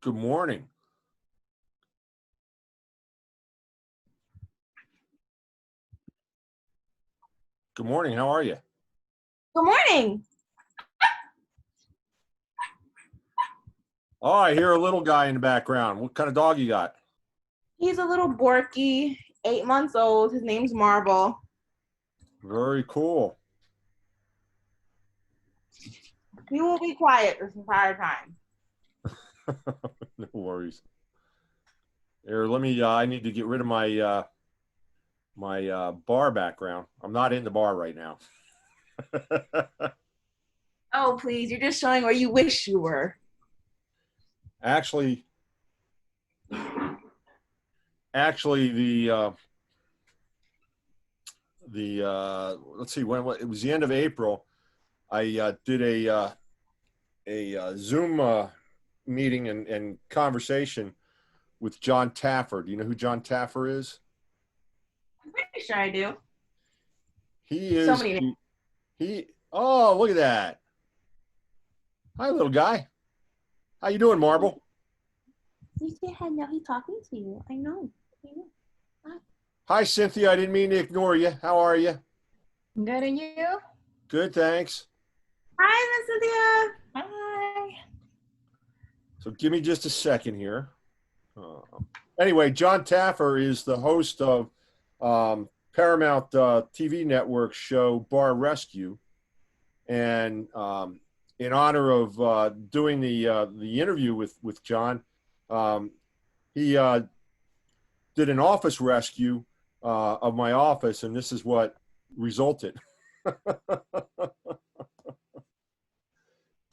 Good morning. Good morning. How are you? Good morning. Oh, I hear a little guy in the background. What kind of dog you got? He's a little Borky, 8 months old. His name's Marble. Very cool. He will be quiet this entire time. No worries. Here, let me. I need to get rid of my bar background. I'm not in the bar right now. Oh, please. You're just showing where you wish you were. Actually, let's see, when it was the end of April, I did a Zoom meeting and conversation with John Taffer. Do you know who John Taffer is? I'm pretty sure I do. He is. So many names. Oh, look at that. Hi, little guy. How you doing, Marble? You say hello. He's talking to you. I know. Hi, Cynthia. I didn't mean to ignore you. How are you? Good, and you? Good, thanks. Hi, Miss Cynthia. Hi. So give me just a second here. Anyway, John Taffer is the host of Paramount TV Network show Bar Rescue, and in honor of doing the interview with John, he did an office rescue of my office, and this is what resulted.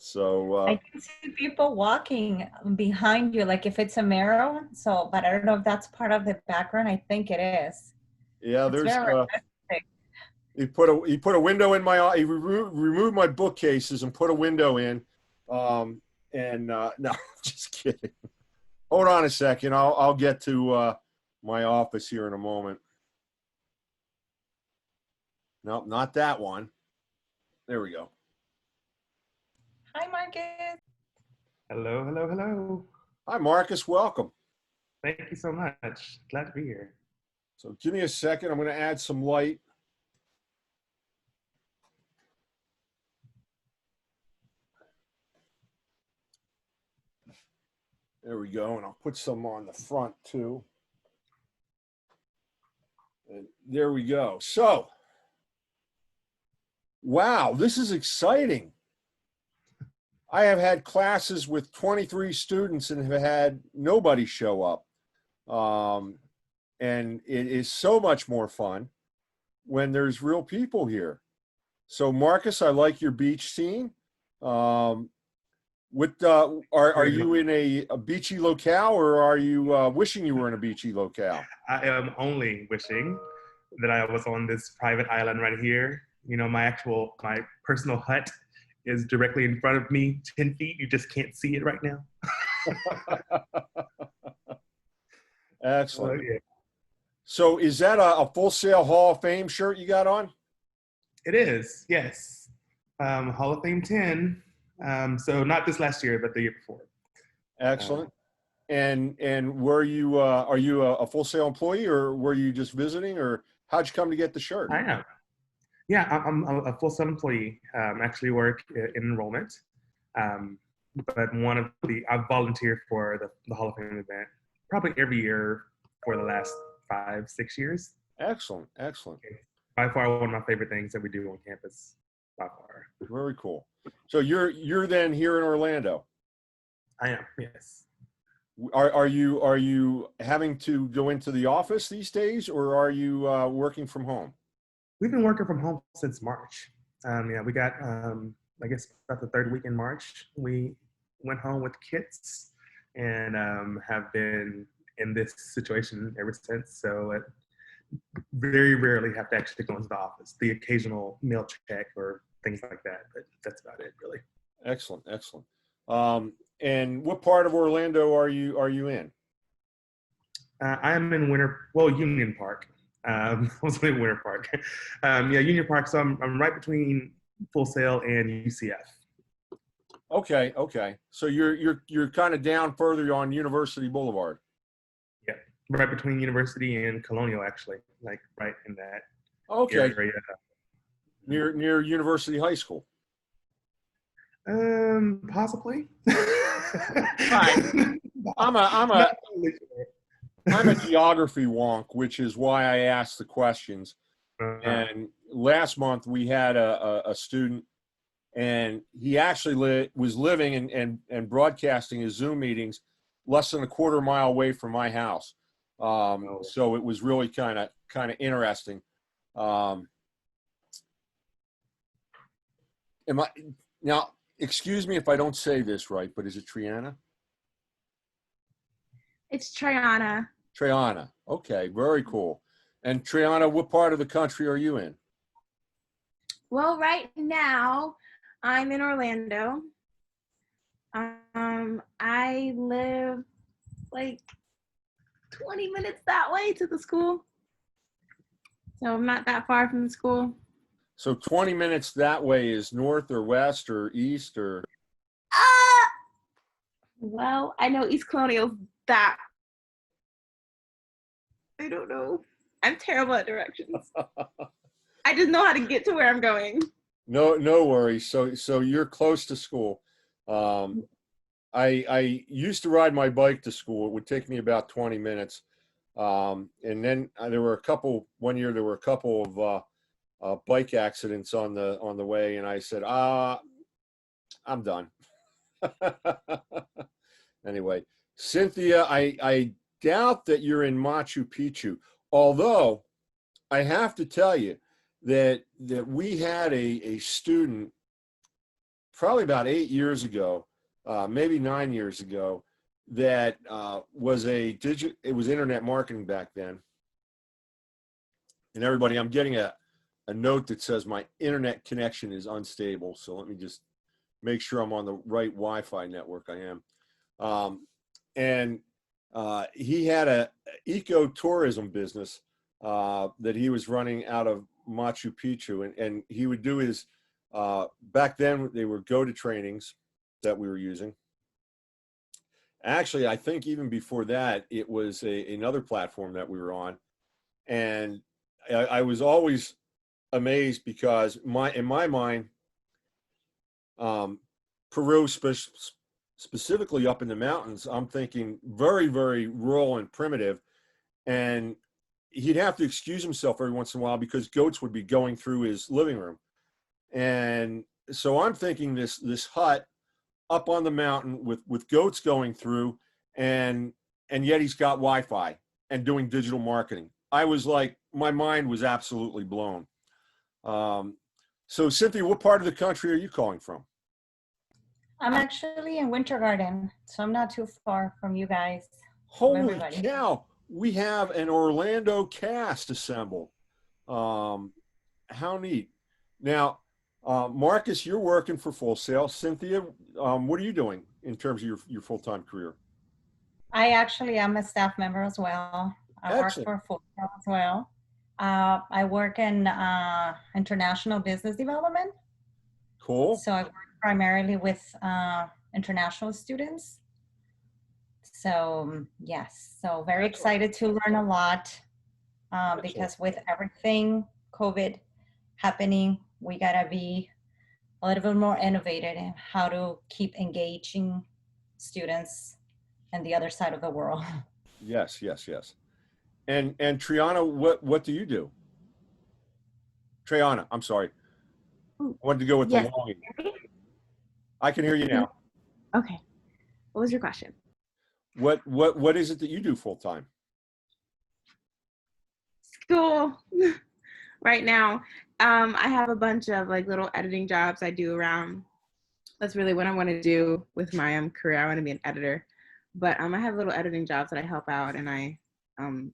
So I can see people walking behind you, like if it's a mirror. So, but I don't know if that's part of the background. I think it is. yeah, It's there's. very realistic. He put a window in my. He removed my bookcases and put a window in. No, just kidding. Hold on a second. I'll get to my office here in a moment. Nope, not that one. There we go. Hi, Marcus. Hello, hello, hello. Hi, Marcus. Welcome. Thank you so much. Glad to be here. So give me a second. I'm going to add some light. There we go. And I'll put some on the front too. And there we go. So, wow, this is exciting. I have had classes with 23 students and have had nobody show up. And it is so much more fun when there's real people here. So, Marcus, I like your beach scene. Are you in a beachy locale, or are you wishing you were in a beachy locale? I am only wishing that I was on this private island right here. You know, my personal hut is directly in front of me, 10 feet. You just can't see it right now. Excellent. Yeah. So is that a Full Sail Hall of Fame shirt you got on? It is, yes. Hall of Fame 10. So not this last year, but the year before. Excellent. And were you are you a Full Sail employee, or were you just visiting, or how'd you come to get the shirt? I am. Yeah, I'm a Full Sail employee. Actually work in enrollment. But I volunteer for the Hall of Fame event probably every year for the last 5-6 years. Excellent, excellent. By far one of my favorite things that we do on campus, by far. Very cool. So you're then here in Orlando? I am, yes. Are you having to go into the office these days, or are you working from home? We've been working from home since March. Yeah, we got, I guess, about the third week in March. We went home with kids and have been in this situation ever since. So very rarely have to actually go into the office. The occasional mail check or things like that, but that's about it, really. Excellent, excellent. And what part of Orlando are you in? I am in Union Park. I was in Winter Park. Yeah, Union Park. So I'm right between Full Sail and UCF. Okay, okay. So you're kind of down further on University Boulevard. Yeah, right between University and Colonial, actually, like right in that Okay, area. near University High School. Possibly. Right. I'm a I'm a Not totally sure. I'm a geography wonk, which is why I asked the questions. Uh, And last month we had a student, and he actually was living and broadcasting his Zoom meetings less than a quarter mile away from my house. So it was really kind of interesting. Am I now? Excuse me if I don't say this right, but is it Triana? It's Triana. Triana. Okay, very cool. And Triana, what part of the country are you in? Well, right now I'm in Orlando. I live like 20 minutes that way to the school. So I'm not that far from the school. So 20 minutes that way is north or west or east or? Well, I know East Colonial's that. I don't know. I'm terrible at directions. I just know how to get to where I'm going. No worries. So you're close to school. I used to ride my bike to school. It would take me about 20 minutes. And then there were one year there were a couple of bike accidents on the way, and I said, I'm done. Anyway, Cynthia, I doubt that you're in Machu Picchu, although I have to tell you that we had a student probably about 8 years ago, maybe 9 years ago, that was it was internet marketing back then. And everybody, I'm getting a note that says my internet connection is unstable. So let me just make sure I'm on the right Wi-Fi network. I am. And he had a ecotourism business that he was running out of Machu Picchu, and he would do his back then they were go-to trainings that we were using. Actually, I think even before that, it was another platform that we were on, and I was always amazed because in my mind, Peru, specifically up in the mountains, I'm thinking very, very rural and primitive, and he'd have to excuse himself every once in a while because goats would be going through his living room. And so I'm thinking this hut up on the mountain with goats going through, and yet he's got Wi-Fi and doing digital marketing. I was like, my mind was absolutely blown. So Cynthia, what part of the country are you calling from? I'm actually in Winter Garden, so I'm not too far from you guys. Holy everybody. cow, we have an Orlando cast assembled. How neat. Now, Marcus, you're working for Full Sail. Cynthia, what are you doing in terms of your full-time career? I actually am a staff member as well. I work Excellent. for Full Sail as well. I work in international business development. Cool. So I work primarily with international students. So yes, so very excited to learn a lot because with everything COVID happening, we gotta be a little bit more innovative in how to keep engaging students and the other side of the world. Yes. And Triana, what do you do? Triana, I'm sorry. I wanted to go with the longing. I can hear you now. Okay. What was your question? What is it that you do full time? School. Right now, I have a bunch of like little editing jobs I do around. That's really what I want to do with my career. I want to be an editor, but I have little editing jobs that I help out, and I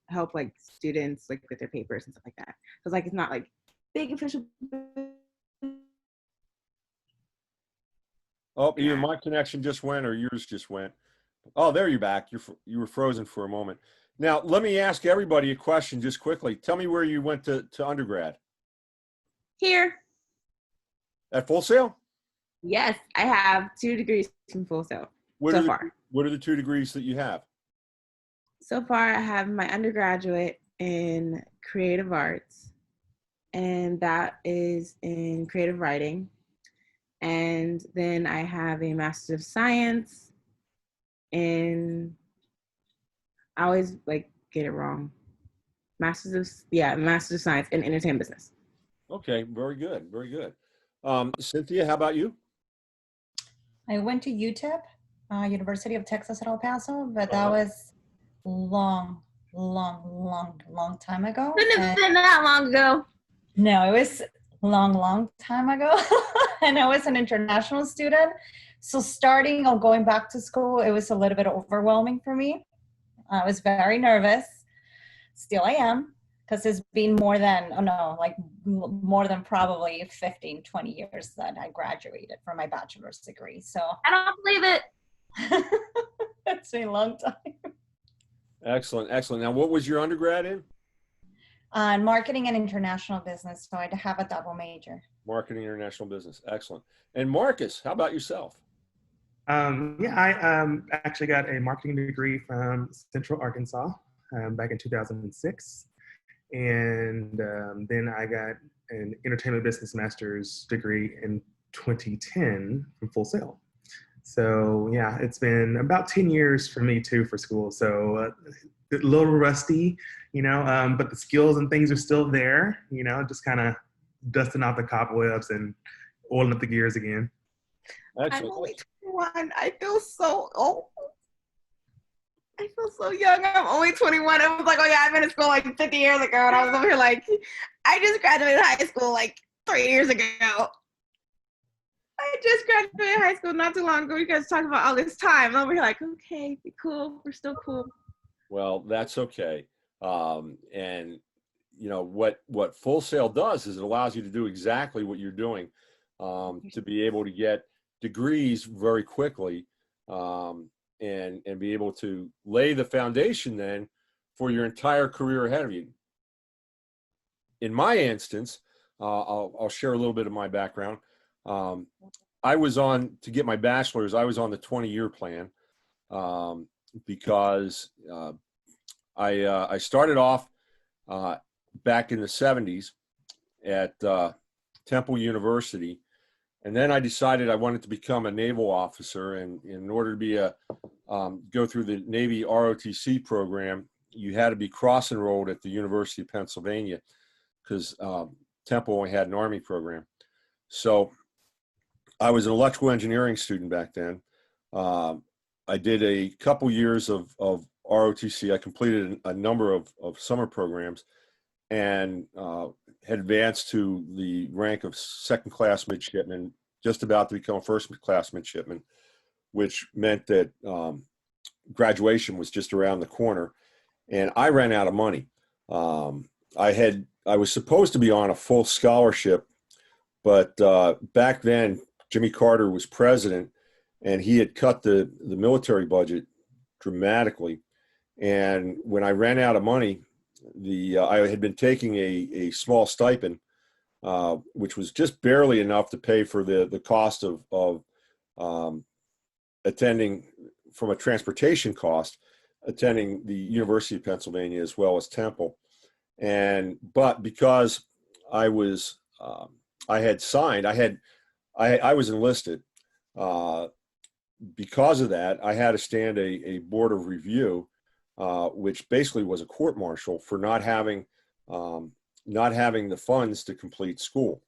help like students like with their papers and stuff like that. Because like it's not like big official. Oh, either my connection just went or yours just went. Oh, there you're back. You were frozen for a moment. Now, let me ask everybody a question just quickly. Tell me where you went to undergrad. Here. At Full Sail? Yes, I have 2 degrees from Full Sail What so are the, far. what are the 2 degrees that you have? So far, I have my undergraduate in creative arts, and that is in creative writing. And then I have a Master's of Science in, I always like get it wrong. Master's of Science in Entertainment Business. Okay, very good, very good. Cynthia, how about you? I went to UTEP, University of Texas at El Paso, but that was long, long time ago. Couldn't have been that long ago. No, it was long time ago. And I was an international student. So starting or going back to school, it was a little bit overwhelming for me. I was very nervous. Still I am, because it's been more than probably 15, 20 years that I graduated from my bachelor's degree. So I don't believe it. it's been a long time. Excellent, excellent. Now, what was your undergrad in? Marketing and international business. So I have a double major. Marketing international business. Excellent. And Marcus, how about yourself? I actually got a marketing degree from Central Arkansas back in 2006. And then I got an entertainment business master's degree in 2010 from Full Sail. So yeah, it's been about 10 years for me too for school. So a little rusty, but the skills and things are still there, just kind of dusting off the cobwebs and oiling up the gears again. Excellent. I'm only 21. I feel so old. I feel so young. I'm only 21. I was like, oh yeah, I've been in school like 50 years ago. And I was over here like, I just graduated high school like 3 years ago. I just graduated high school not too long ago. You guys talk about all this time. I'm over here like, okay, be cool. We're still cool. Well, that's okay. And what Full Sail does is it allows you to do exactly what you're doing, to be able to get degrees very quickly, and be able to lay the foundation then for your entire career ahead of you. In my instance, I'll share a little bit of my background. To get my bachelor's, I was on the 20-year plan, because I started off back in the 70s at Temple University. And then I decided I wanted to become a naval officer. And in order to go through the Navy ROTC program, you had to be cross-enrolled at the University of Pennsylvania, because Temple only had an Army program. So I was an electrical engineering student back then. I did a couple years of ROTC. I completed a number of summer programs, and had advanced to the rank of second-class midshipman, just about to become a first-class midshipman, which meant that graduation was just around the corner. And I ran out of money. I was supposed to be on a full scholarship, but back then Jimmy Carter was president, and he had cut the military budget dramatically. And when I ran out of money, I had been taking a small stipend, which was just barely enough to pay for the cost of attending, from a transportation cost, attending the University of Pennsylvania as well as Temple. But because I was enlisted. Because of that, I had to stand a board of review, which basically was a court martial for not having the funds to complete school.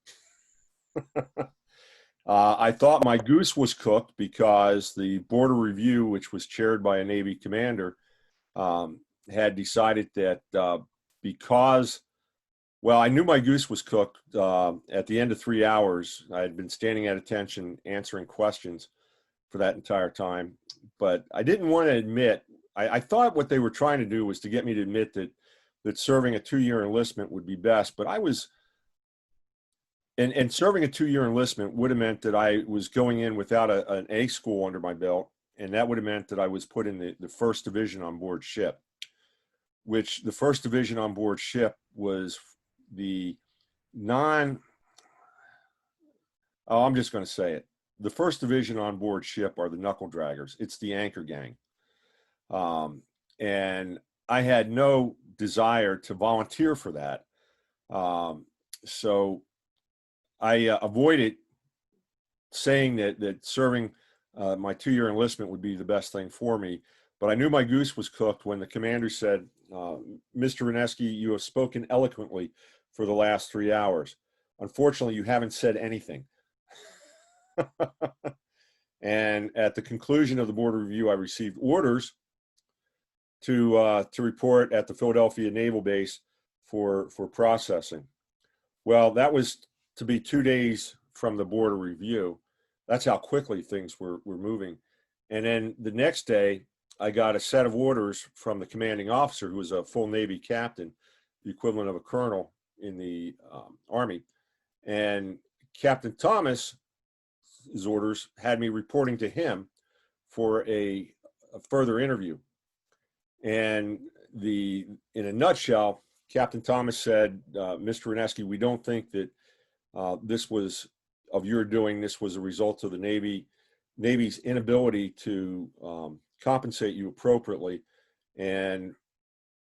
I thought my goose was cooked, because the board of review, which was chaired by a Navy commander, had decided that I knew my goose was cooked at the end of 3 hours. I had been standing at attention answering questions for that entire time, but I didn't want to admit. I thought what they were trying to do was to get me to admit that serving a 2-year enlistment would be best, but and serving a 2-year enlistment would have meant that I was going in without an A school under my belt, and that would have meant that I was put in the first division on board ship, which the first division on board ship was I'm just going to say it. the first division on board ship are the knuckle draggers. It's the anchor gang. And I had no desire to volunteer for that. So I avoided saying that serving my 2-year enlistment would be the best thing for me. But I knew my goose was cooked when the commander said, Mr. Reneski, you have spoken eloquently for the last 3 hours. Unfortunately, you haven't said anything. And at the conclusion of the board review, I received orders to report at the Philadelphia Naval Base for processing. Well, that was to be 2 days from the board of review. That's how quickly things were moving. And then the next day, I got a set of orders from the commanding officer, who was a full Navy captain, the equivalent of a colonel in the Army. And Captain Thomas' orders had me reporting to him for a further interview. And in a nutshell, Captain Thomas said, Mr. Reneski, we don't think that this was of your doing. This was a result of the Navy's inability to compensate you appropriately. And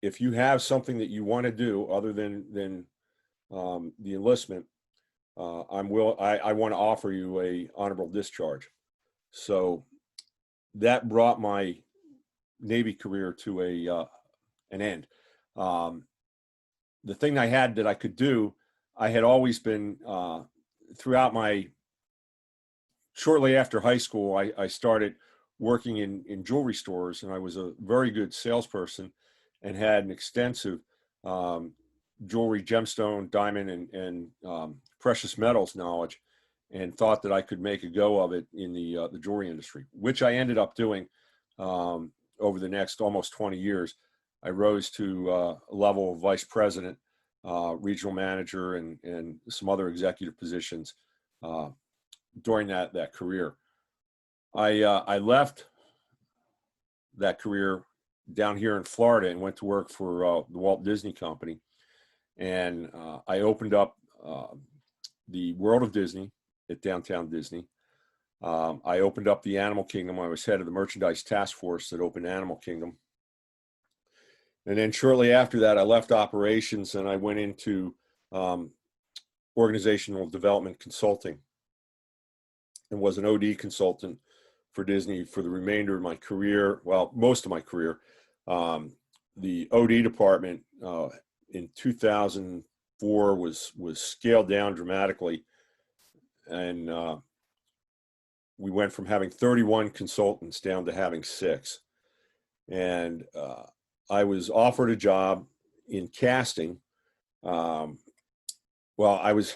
if you have something that you want to do other than the enlistment, I want to offer you a honorable discharge. So that brought my Navy career to an end. The thing I had that I could do, I had always been shortly after high school, I started working in jewelry stores, and I was a very good salesperson and had an extensive jewelry, gemstone, diamond, and precious metals knowledge, and thought that I could make a go of it in the jewelry industry, which I ended up doing over the next almost 20 years. I rose to a level of vice president, regional manager, and some other executive positions during that career. I left that career down here in Florida and went to work for the Walt Disney Company. And I opened up the World of Disney at Downtown Disney. I opened up the Animal Kingdom. I was head of the merchandise task force that opened Animal Kingdom. And then shortly after that, I left operations and I went into organizational development consulting and was an OD consultant for Disney for the remainder of my career. Well, most of my career. The OD department in 2004 was scaled down dramatically. And we went from having 31 consultants down to having 6. And I was offered a job in casting. Well, I was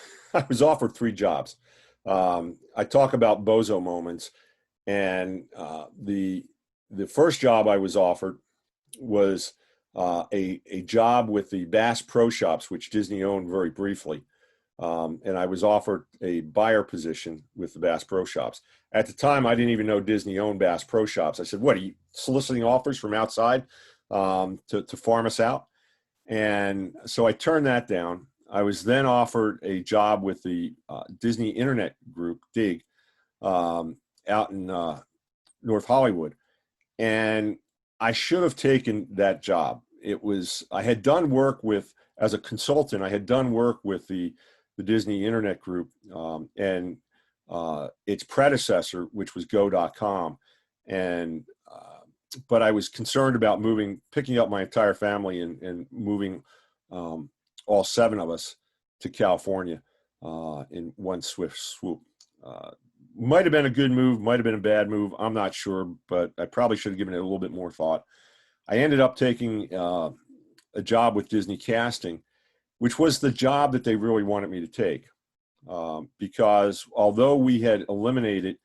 offered 3 jobs. I talk about bozo moments, and the first job I was offered was a job with the Bass Pro Shops, which Disney owned very briefly. And I was offered a buyer position with the Bass Pro Shops. At the time, I didn't even know Disney owned Bass Pro Shops. I said, what, are you soliciting offers from outside to farm us out? And so I turned that down. I was then offered a job with the Disney Internet Group, DIG, out in North Hollywood. And I should have taken that job. I had done work as a consultant, I had done work with the Disney Internet Group and its predecessor, which was Go.com. And but I was concerned about picking up my entire family and moving all 7 of us to California in one swift swoop. Might have been a good move, might have been a bad move. I'm not sure, but I probably should have given it a little bit more thought. I ended up taking a job with Disney Casting, which was the job that they really wanted me to take. Because although we had eliminated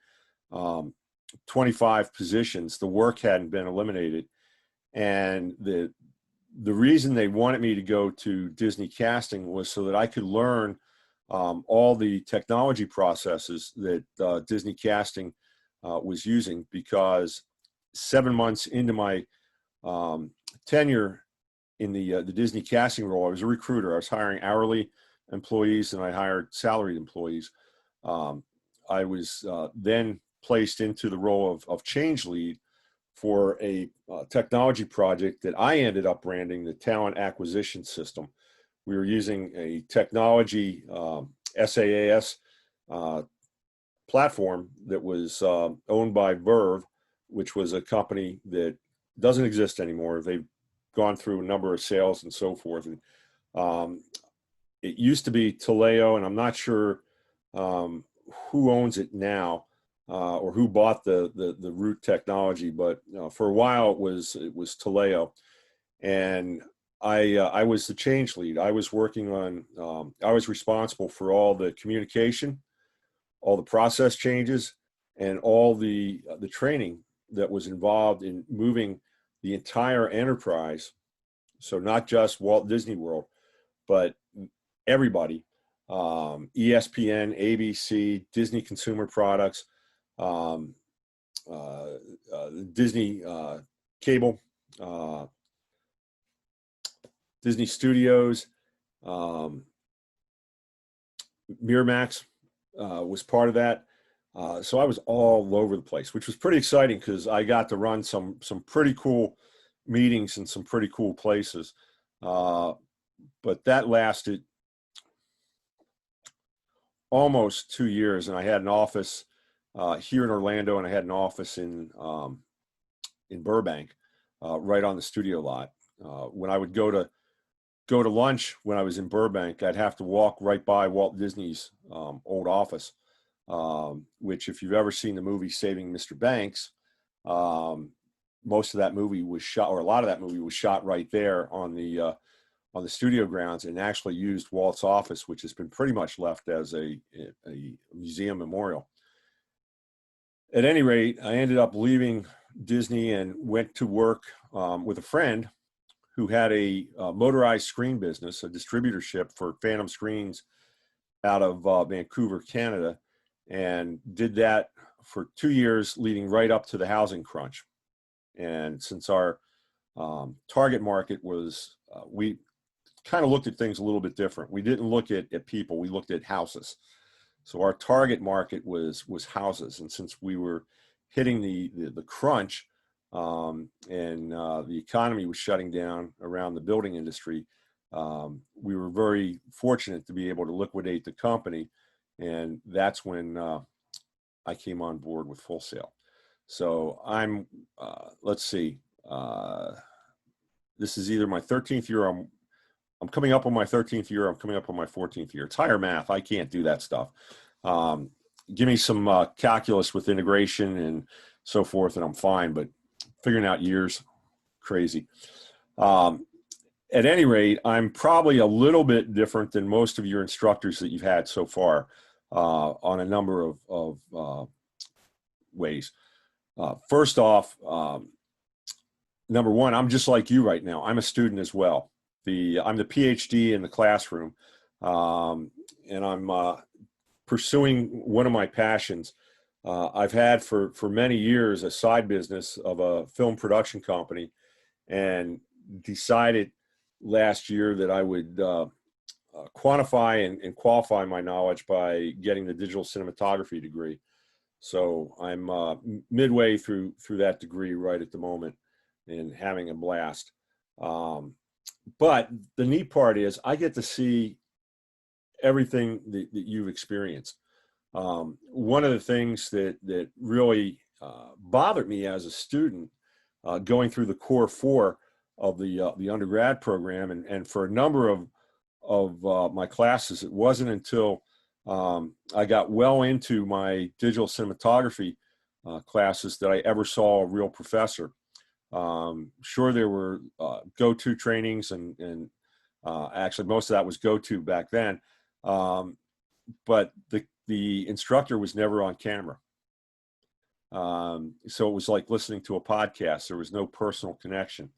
25 positions, the work hadn't been eliminated. And the reason they wanted me to go to Disney Casting was so that I could learn all the technology processes that Disney Casting was using, because 7 months into my tenure in the Disney Casting role, I was a recruiter. I was hiring hourly employees and I hired salaried employees. I was then placed into the role of change lead for a technology project that I ended up branding the talent acquisition system. We were using a technology SaaS platform that was owned by Verve, which was a company that doesn't exist anymore. They've gone through a number of sales and so forth. And it used to be Taleo, and I'm not sure who owns it now or who bought the root technology, but for a while it was Taleo. And I was the change lead. I was working on, I was responsible for all the communication, all the process changes, and all the training that was involved in moving the entire enterprise. So not just Walt Disney World, but everybody, ESPN, ABC, Disney Consumer Products, Disney Cable, Disney Studios, Miramax was part of that. So I was all over the place, which was pretty exciting because I got to run some pretty cool meetings in some pretty cool places. But that lasted almost 2 years, and I had an office here in Orlando, and I had an office in Burbank, right on the studio lot. When I would go to lunch when I was in Burbank, I'd have to walk right by Walt Disney's old office, which, if you've ever seen the movie Saving Mr. Banks, most of that movie was shot, or a lot of that movie was shot right there on the studio grounds, and actually used Walt's office, which has been pretty much left as a museum memorial. At any rate, I ended up leaving Disney and went to work with a friend who had a motorized screen business, a distributorship for Phantom Screens out of Vancouver, Canada, and did that for 2 years, leading right up to the housing crunch. And since our target market was, we kind of looked at things a little bit different. We didn't look at people, we looked at houses. So our target market was houses. And since we were hitting the crunch, and the economy was shutting down around the building industry, we were very fortunate to be able to liquidate the company. And that's when I came on board with Full Sail. So I'm, let's see, this is either my 13th year, I'm coming up on my 13th year, I'm coming up on my 14th year. It's higher math, I can't do that stuff. Give me some calculus with integration and so forth, and I'm fine, but figuring out years, crazy. At any rate, I'm probably a little bit different than most of your instructors that you've had so far on a number of ways. First off, number one, I'm just like you right now. I'm a student as well. I'm the PhD in the classroom, and I'm pursuing one of my passions. I've had for many years a side business of a film production company, and decided last year that I would quantify and qualify my knowledge by getting the digital cinematography degree. So I'm midway through that degree right at the moment and having a blast. But the neat part is I get to see everything that you've experienced. One of the things that really bothered me as a student going through the core 4 of the undergrad program, and for a number of my classes, it wasn't until I got well into my digital cinematography classes that I ever saw a real professor. Sure, there were go-to trainings, and actually most of that was go-to back then, but the instructor was never on camera. So it was like listening to a podcast. There was no personal connection,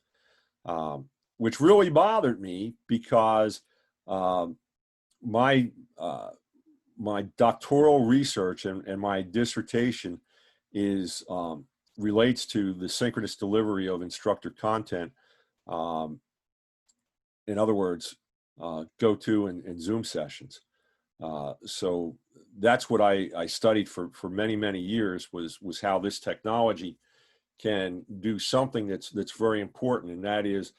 which really bothered me because my doctoral research and my dissertation is relates to the synchronous delivery of instructor content. In other words, go-to and Zoom sessions. So that's what I studied for many, many years was how this technology can do something that's very important, and that is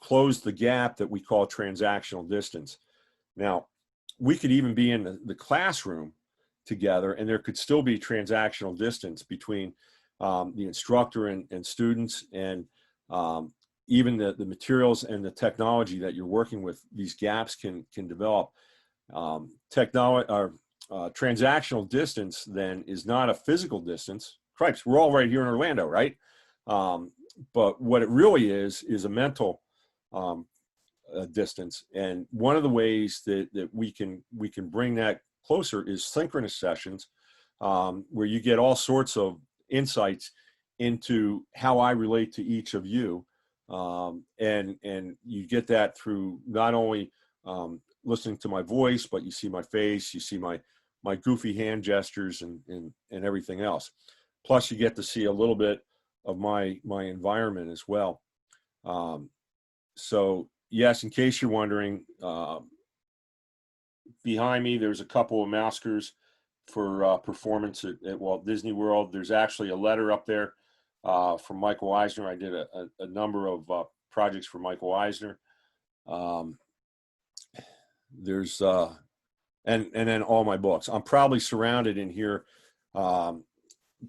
close the gap that we call transactional distance. Now, we could even be in the classroom together, and there could still be transactional distance between the instructor and students, and even the materials and the technology that you're working with. These gaps can develop. Technology or transactional distance then is not a physical distance. Cripes, we're all right here in Orlando, right? But what it really is a mental distance. And one of the ways that we can bring that closer is synchronous sessions, where you get all sorts of insights into how I relate to each of you. And you get that through not only listening to my voice, but you see my face, you see my goofy hand gestures and everything else. Plus you get to see a little bit of my environment as well. So yes, in case you're wondering, behind me, there's a couple of maskers for performance at Walt Disney World. There's actually a letter up there from Michael Eisner. I did a number of projects for Michael Eisner. There's and then all my books. I'm probably surrounded in here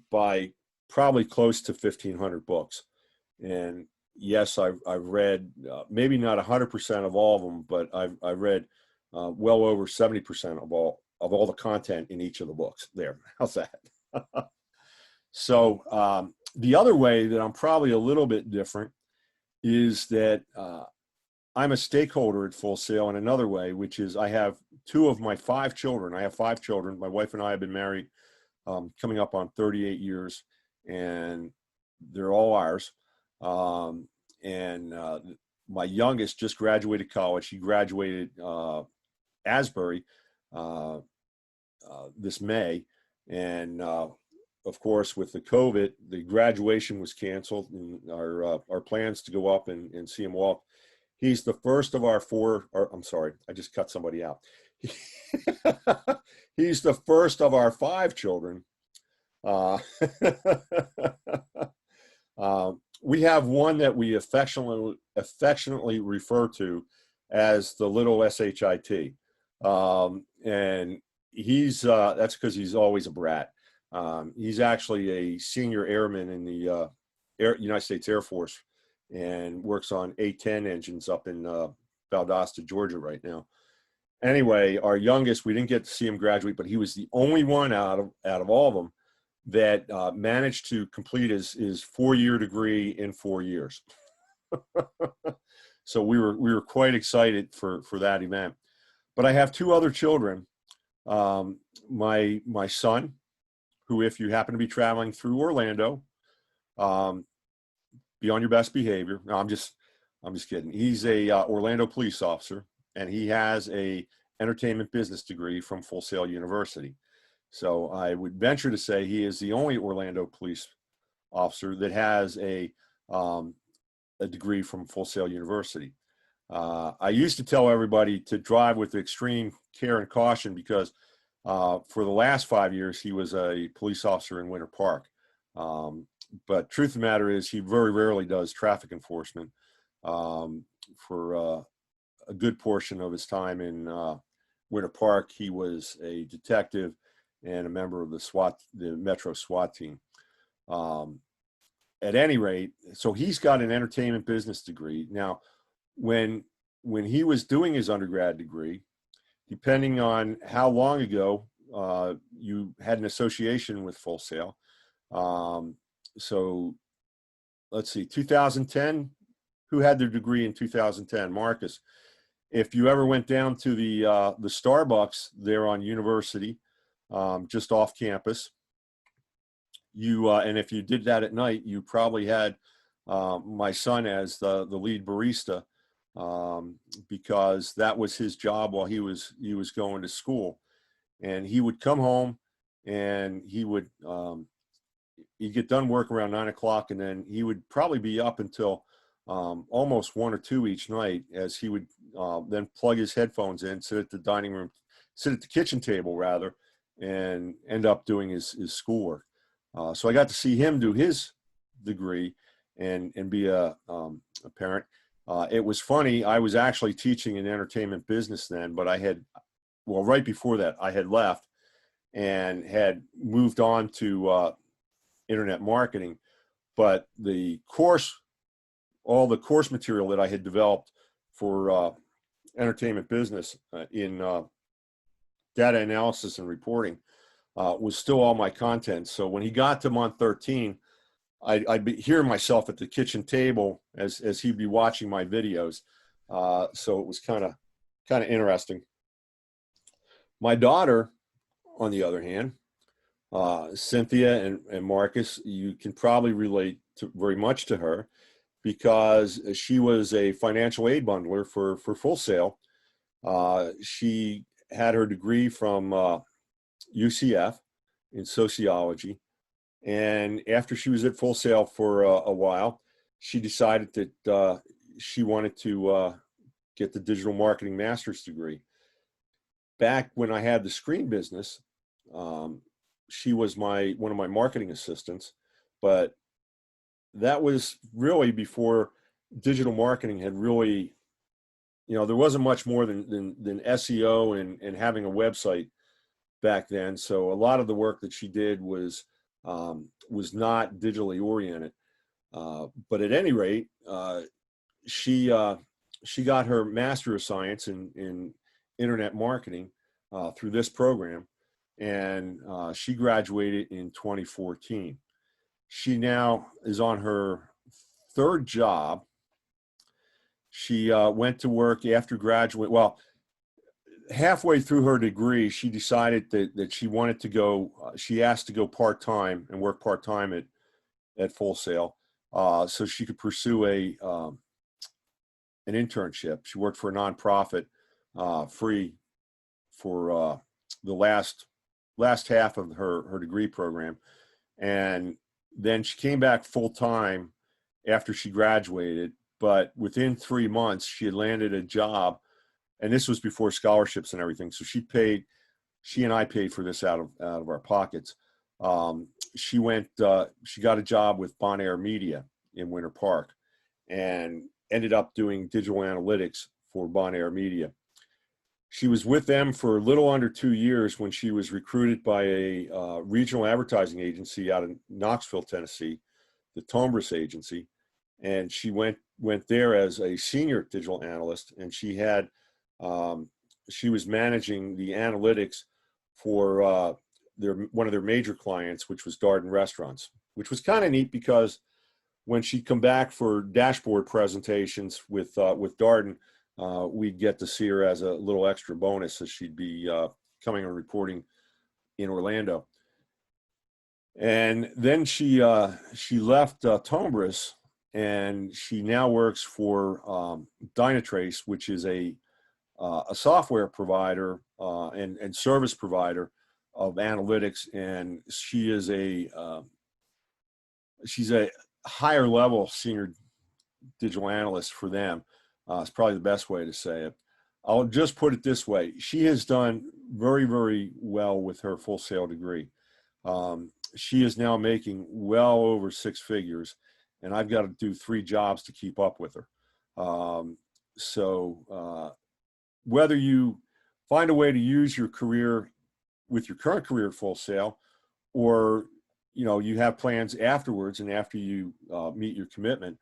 by probably close to 1,500 books. And yes, I've read maybe not 100% of all of them, but I've read well over 70% of all the content in each of the books there. How's that? So the other way that I'm probably a little bit different is that I'm a stakeholder at Full Sail in another way, which is I have 2 of my 5 children. I have 5 children. My wife and I have been married coming up on 38 years, and they're all ours. My youngest just graduated college. He graduated Asbury this May, and of course, with the COVID, the graduation was canceled, and our plans to go up and see him walk. He's the first of our 4, or I'm sorry, I just cut somebody out. He's the first of our 5 children. We have one that we affectionately refer to as the little SHIT. And he's, that's because he's always a brat. He's actually a senior airman in the United States Air Force, and works on A-10 engines up in Valdosta, Georgia right now. Anyway, our youngest, we didn't get to see him graduate, but he was the only one out of all of them that managed to complete his 4-year degree in 4 years. So we were quite excited for that event. But I have 2 other children. My son, who, if you happen to be traveling through Orlando, be on your best behavior. No, I'm just kidding. He's a Orlando police officer, and he has a entertainment business degree from Full Sail University. So I would venture to say he is the only Orlando police officer that has a degree from Full Sail University. I used to tell everybody to drive with extreme care and caution because for the last 5 years, he was a police officer in Winter Park. But truth of the matter is he very rarely does traffic enforcement. For a good portion of his time in Winter Park, he was a detective and a member of the Metro SWAT team. At any rate, so he's got an entertainment business degree. Now, when he was doing his undergrad degree, depending on how long ago you had an association with Full Sail, so let's see, 2010, who had their degree in 2010? Marcus. If you ever went down to the Starbucks there on University, just off campus, and if you did that at night, you probably had my son as the lead barista, because that was his job while he was going to school. And he would come home and he'd get done work around 9 o'clock, and then he would probably be up until almost 1 or 2 each night, as he would then plug his headphones in, sit at the dining room sit at the kitchen table rather, and end up doing his schoolwork. So I got to see him do his degree and be a parent. It was funny. I was actually teaching in entertainment business then, but right before that, I had left and had moved on to internet marketing. But all the course material that I had developed for entertainment business in data analysis and reporting was still all my content. So when he got to month 13, I'd be hearing myself at the kitchen table as he'd be watching my videos. So it was kind of interesting. My daughter, on the other hand, Cynthia and Marcus, you can probably relate very much to her because she was a financial aid bundler for Full Sail. She had her degree from UCF in sociology. And after she was at Full Sail for a while, she decided that she wanted to get the digital marketing master's degree. Back when I had the screen business, she was one of my marketing assistants, but that was really before digital marketing had really, there wasn't much more than SEO and having a website back then. So a lot of the work that she did was not digitally oriented. But at any rate, she got her Master of Science in Internet Marketing through this program, and she graduated in 2014. She now is on her third job. She went to work after graduate. Well, halfway through her degree, she decided that she wanted to go, she asked to go part-time and work part-time at Full Sail so she could pursue an internship. She worked for a nonprofit free for the last half of her degree program. And then she came back full-time after she graduated, but within 3 months, she had landed a job. And this was before scholarships and everything. So she and I paid for this out of our pockets. She got a job with Bon Air Media in Winter Park and ended up doing digital analytics for Bon Air Media. She was with them for a little under 2 years when she was recruited by a regional advertising agency out of Knoxville, Tennessee, the Tombras Agency. And she went there as a senior digital analyst, and she was managing the analytics for one of their major clients, which was Darden Restaurants, which was kind of neat because when she'd come back for dashboard presentations with Darden, we'd get to see her as a little extra bonus as she'd be coming and reporting in Orlando. And then she left Tombras, and she now works for Dynatrace, which is a software provider and service provider of analytics, and she's a higher level senior digital analyst for them. It's probably the best way to say it. I'll just put it this way: she has done very, very well with her Full Sail degree. She is now making well over 6 figures, and I've got to do 3 jobs to keep up with her. Whether you find a way to use your career with your current career at Full Sail, or you have plans afterwards and after you meet your commitment,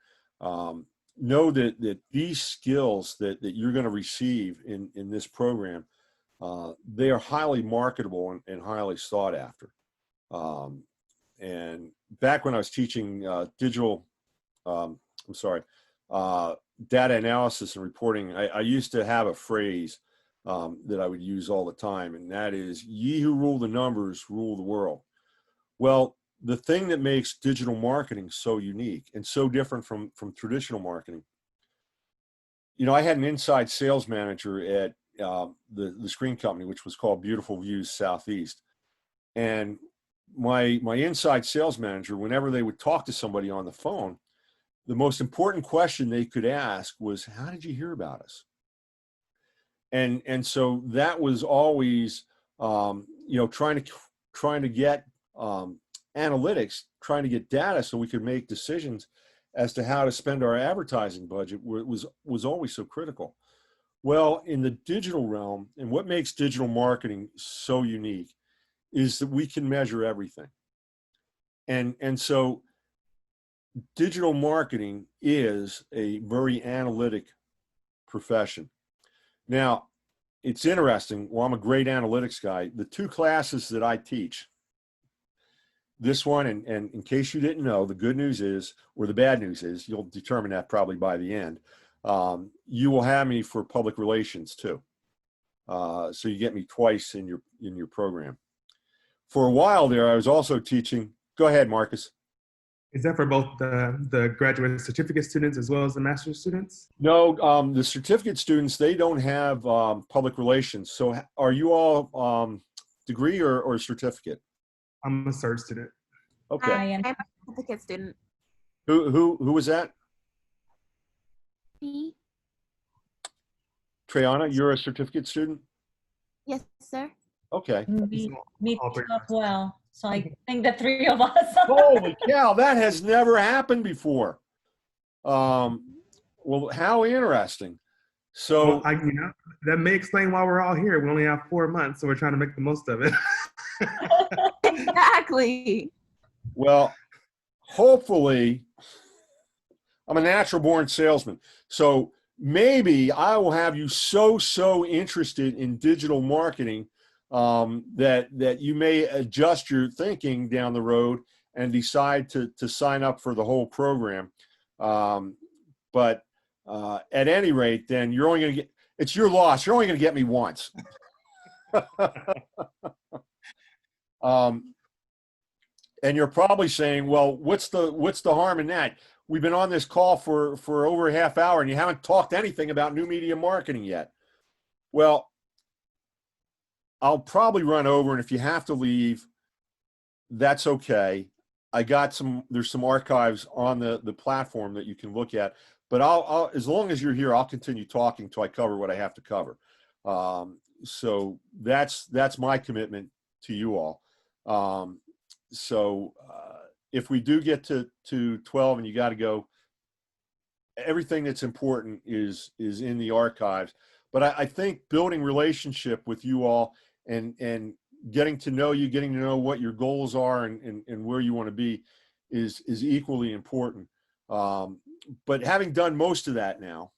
know that these skills that you're going to receive in this program, they are highly marketable and highly sought after. And back when I was teaching data analysis and reporting, I used to have a phrase that I would use all the time, and that is, "Ye who rule the numbers rule the world." Well, the thing that makes digital marketing so unique and so different from traditional marketing, I had an inside sales manager at the screen company, which was called Beautiful Views Southeast. And my inside sales manager, whenever they would talk to somebody on the phone, the most important question they could ask was, "How did you hear about us?" and so that was always, trying to get analytics, trying to get data so we could make decisions as to how to spend our advertising budget was always so critical. Well, in the digital realm, and what makes digital marketing so unique is that we can measure everything. And so digital marketing is a very analytic profession. Now, it's interesting. Well, I'm a great analytics guy. The two classes that I teach, this one, and in case you didn't know, the good news is, or the bad news is, you'll determine that probably by the end. You will have me for public relations too. So you get me twice in your program. For a while there, I was also teaching. Go ahead, Marcus. Is that for both the graduate certificate students as well as the master's students? No, the certificate students, they don't have public relations. So are you all degree or certificate? I'm a cert student. Okay. I'm a certificate student. Who was that? Me? Treyana, you're a certificate student? Yes, sir. Okay. Me All too three. as well. So I think the three of us. Holy cow, that has never happened before. Well, how interesting. So Well, that may explain why we're all here. We only have 4 months, so we're trying to make the most of it. Exactly. well, hopefully, I'm a natural born salesman. So maybe I will have you so interested in digital marketing that you may adjust your thinking down the road and decide to sign up for the whole program. But at any rate, then you're only going to get, it's your loss. You're only going to get me once. And you're probably saying, well, what's the harm in that? We've been on this call for over a half hour and you haven't talked anything about new media marketing yet. Well, I'll probably run over, and if you have to leave, that's okay. There's some archives on the platform that you can look at, but I'll as long as you're here, I'll continue talking till I cover what I have to cover. So that's my commitment to you all. If we do get to 12 and you got to go, everything that's important is in the archives. But I think building relationship with you all and getting to know you, getting to know what your goals are and where you want to be is equally important. But having done most of that now,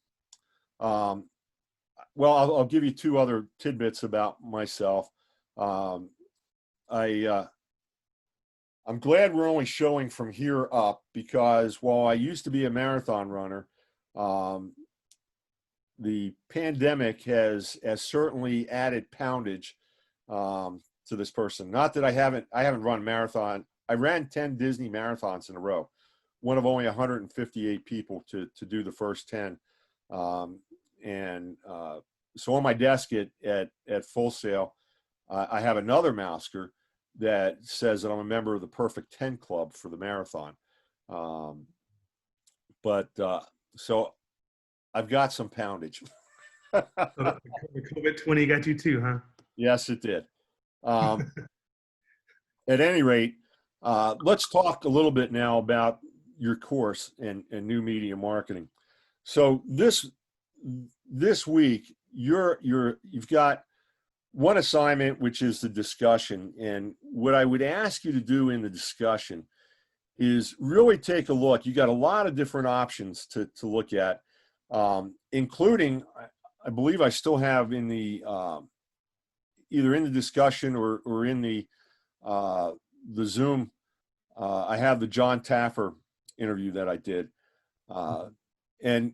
well, I'll give you two other tidbits about myself. I'm glad we're only showing from here up, because while I used to be a marathon runner, the pandemic has certainly added poundage to this person. Not that I haven't run marathon. I ran 10 Disney marathons in a row, one of only 158 people to do the first 10. So on my desk at Full Sail, I have another Mousker that says that I'm a member of the Perfect 10 Club for the marathon. So I've got some poundage. So the COVID-20 got you too, huh? Yes, it did. At any rate, let's talk a little bit now about your course and new media marketing. So this week, you've got one assignment, which is the discussion. And what I would ask you to do in the discussion is really take a look. You got a lot of different options to look at, including, I believe I still have in the either in the discussion or in the Zoom, I have the John Taffer interview that I did. And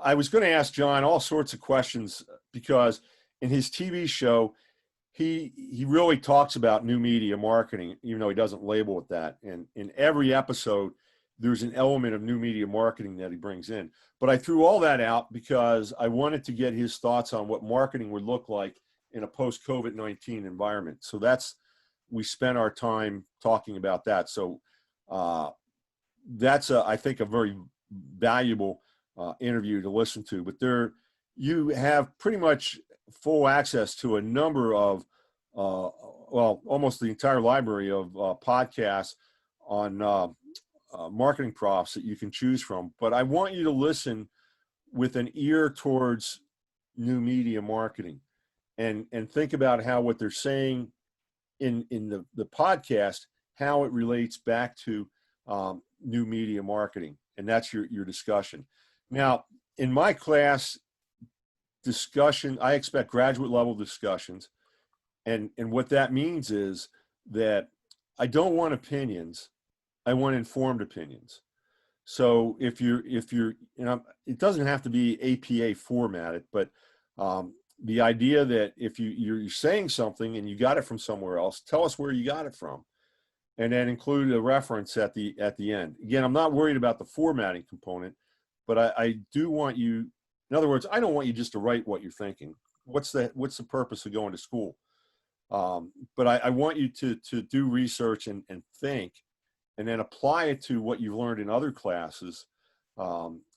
I was going to ask John all sorts of questions, because in his TV show, he really talks about new media marketing, even though he doesn't label it that. And in every episode, there's an element of new media marketing that he brings in. But I threw all that out because I wanted to get his thoughts on what marketing would look like in a post-COVID-19 environment. So we spent our time talking about that. So that's I think a very valuable interview to listen to. But you have pretty much full access to a number of, well, almost the entire library of podcasts on marketing profs that you can choose from. But I want you to listen with an ear towards new media marketing, and think about how what they're saying in the podcast, how it relates back to new media marketing. And that's your discussion. Now, in my class discussion, I expect graduate level discussions. And what that means is that I don't want opinions. I want informed opinions. So if you're, it doesn't have to be APA formatted, but the idea that if you're saying something and you got it from somewhere else, tell us where you got it from, and then include a reference at the end. Again, I'm not worried about the formatting component, but I do want you, in other words, I don't want you just to write what you're thinking. What's the purpose of going to school? But I want you to do research and think, and then apply it to what you've learned in other classes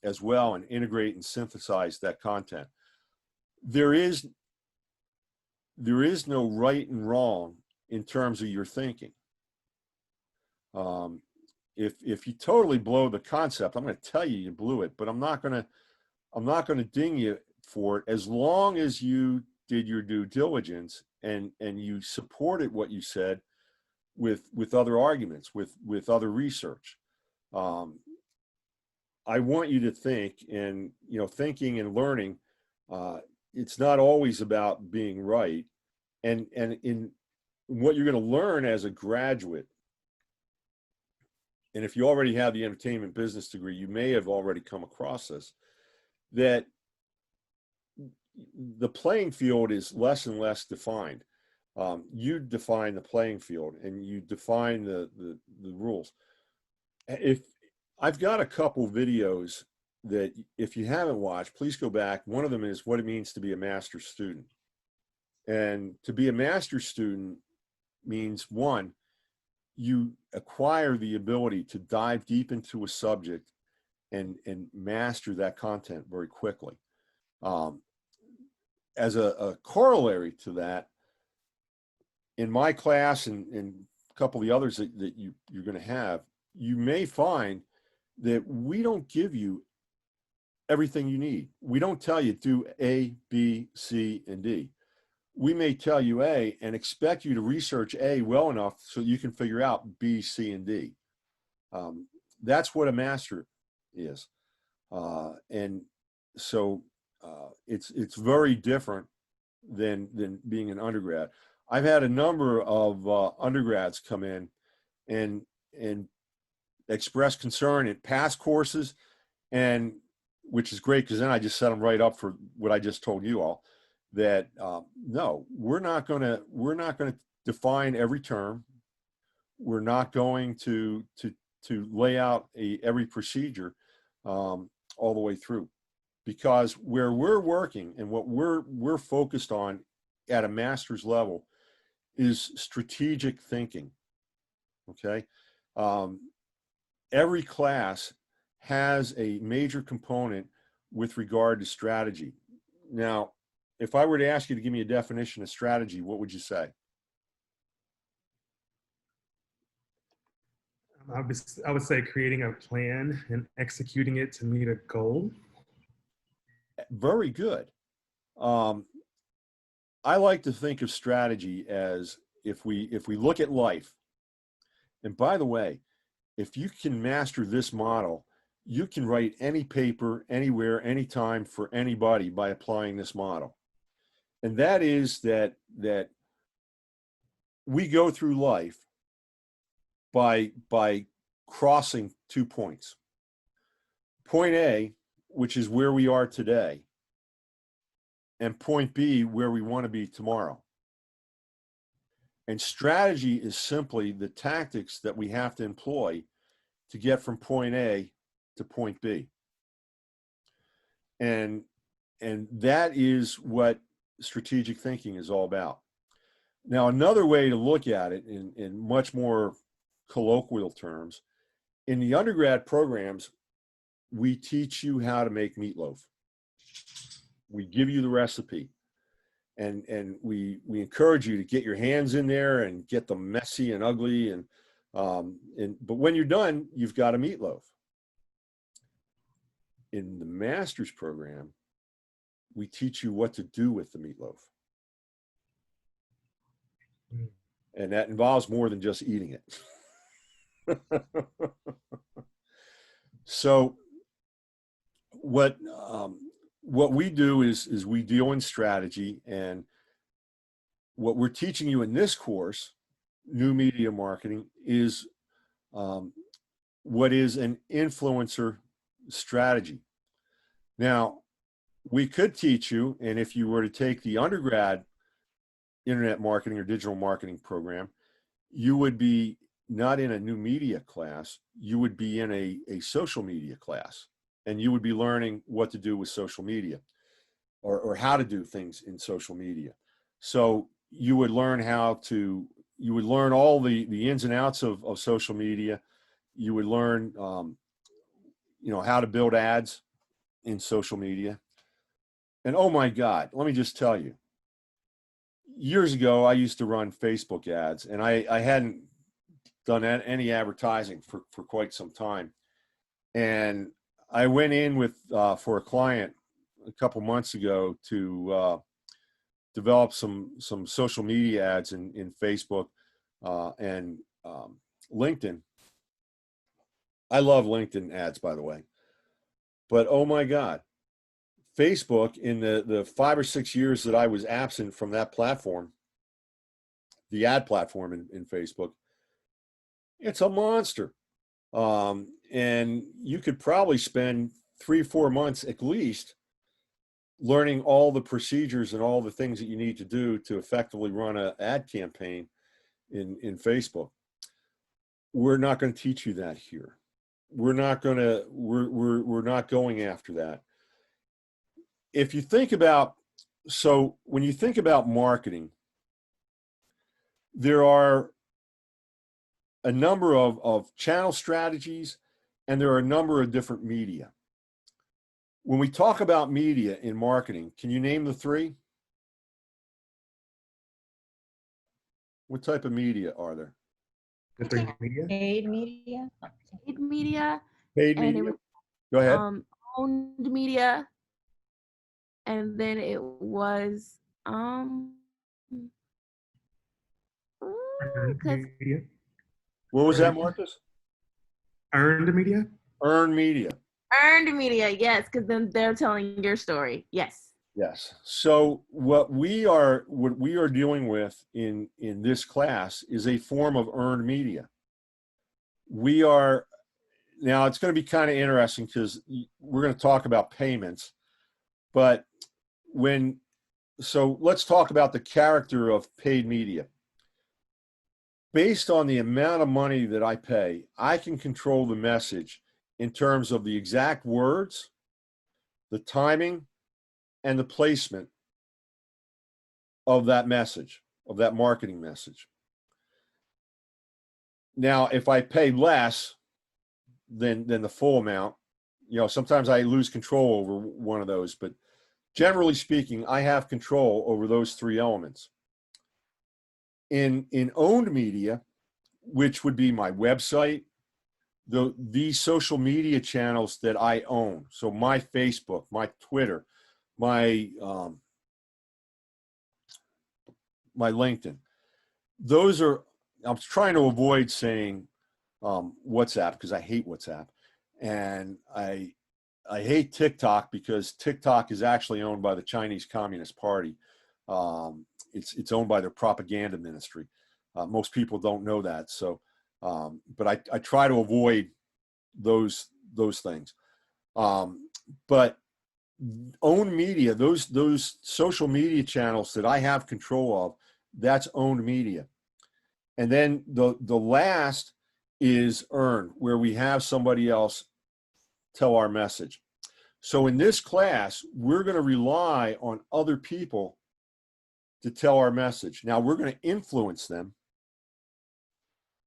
as well, and integrate and synthesize that content. There is no right and wrong in terms of your thinking. If you totally blow the concept, I'm going to tell you blew it, but I'm not going to ding you for it, as long as you did your due diligence and you supported what you said with other arguments, with other research. I want you to think, and thinking and learning, it's not always about being right. And in what you're going to learn as a graduate, and if you already have the entertainment business degree, you may have already come across this, that the playing field is less and less defined. You define the playing field, and you define the rules. If I've got a couple videos that if you haven't watched, please go back. One of them is what it means to be a master's student. And to be a master's student means, one, you acquire the ability to dive deep into a subject and master that content very quickly. As a corollary to that, in my class and a couple of the others that you're going to have, you may find that we don't give you everything you need. We don't tell you do A, B, C, and D. We may tell you A and expect you to research A well enough so you can figure out B, C, and D. That's what a master is. And so it's very different than being an undergrad. I've had a number of undergrads come in and express concern in past courses, and which is great, because then I just set them right up for what I just told you all, that no, we're not going to define every term. We're not going to lay out every procedure all the way through, because where we're working and what we're focused on at a master's level is strategic thinking. Okay. Every class has a major component with regard to strategy. Now, if I were to ask you to give me a definition of strategy, what would you say? I would say creating a plan and executing it to meet a goal. Very good. I like to think of strategy as, if we look at life, and by the way, if you can master this model, you can write any paper, anywhere, anytime, for anybody by applying this model. And that is that we go through life by crossing 2 points. Point A, which is where we are today, and point B, where we want to be tomorrow. And strategy is simply the tactics that we have to employ to get from point A to point B. And that is what strategic thinking is all about. Now, another way to look at it in much more colloquial terms, in the undergrad programs, we teach you how to make meatloaf. We give you the recipe. and we encourage you to get your hands in there and get them messy and ugly, but when you're done, you've got a meatloaf. In the master's program, we teach you what to do with the meatloaf. And that involves more than just eating it. So what we do is we deal in strategy, and what we're teaching you in this course, New Media Marketing, is what is an influencer strategy. Now, we could teach you, and if you were to take the undergrad internet marketing or digital marketing program, you would be not in a new media class, you would be in a social media class, and you would be learning what to do with social media, or how to do things in social media. So you would learn you would learn all the ins and outs of social media. You would learn, how to build ads in social media. And oh my God, let me just tell you, years ago, I used to run Facebook ads, and I hadn't done any advertising for quite some time. And I went in for a client a couple months ago to develop some social media ads in Facebook and LinkedIn. I love LinkedIn ads, by the way. But oh my God, Facebook, in the 5 or 6 years that I was absent from that platform, the ad platform in Facebook, it's a monster. And you could probably spend 3-4 months at least learning all the procedures and all the things that you need to do to effectively run an ad campaign in Facebook. We're not going to teach you that here. We're not going after that. If you think about, when you think about marketing, there are a number of channel strategies, and there are a number of different media. When we talk about media in marketing, can you name the three? What type of media are there? Different media. Paid media. Paid media, Paid and media? it was Go ahead. owned media, and then it was Earned 'cause media. What was that, Marcus? Earned media. Earned media. earned media, yes, because then they're telling your story. Yes. Yes. So what we are dealing with in this class is a form of earned media. Now it's going to be kind of interesting because we're going to talk about payments, but let's talk about the character of paid media. Based on the amount of money that I pay, I can control the message in terms of the exact words, the timing, and the placement of that message, of that marketing message. Now, if I pay less than the full amount, sometimes I lose control over one of those, but generally speaking, I have control over those three elements. In owned media, which would be my website, these social media channels that I own, so my Facebook, my Twitter, my LinkedIn, I'm trying to avoid saying WhatsApp because I hate WhatsApp, and I hate TikTok because TikTok is actually owned by the Chinese Communist Party. It's owned by their propaganda ministry. Most people don't know that. So, but I try to avoid those things. But owned media, those social media channels that I have control of, that's owned media. And then the last is earned, where we have somebody else tell our message. So in this class, we're going to rely on other people to tell our message. Now we're going to influence them.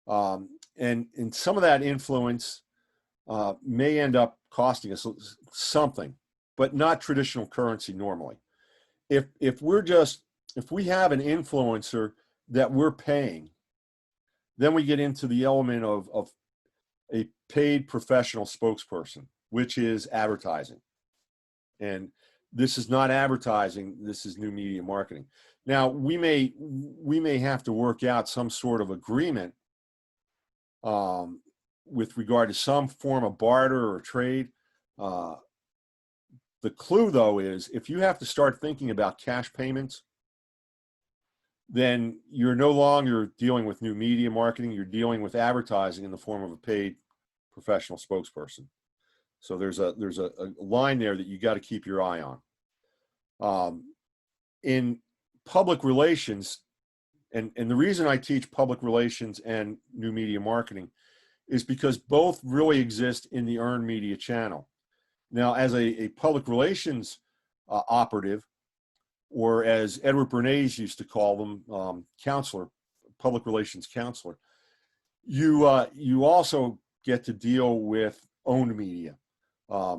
And some of that influence may end up costing us something, but not traditional currency normally. If we're just if we have an influencer that we're paying, then we get into the element of a paid professional spokesperson, which is advertising. And this is not advertising, this is new media marketing. Now, we may have to work out some sort of agreement with regard to some form of barter or trade. The clue, though, is if you have to start thinking about cash payments, then you're no longer dealing with new media marketing, you're dealing with advertising in the form of a paid professional spokesperson. So there's a line there that you got to keep your eye on. In public relations, and the reason I teach public relations and new media marketing is because both really exist in the earned media channel. Now, as a public relations operative, or as Edward Bernays used to call them, counselor, public relations counselor, you also get to deal with owned media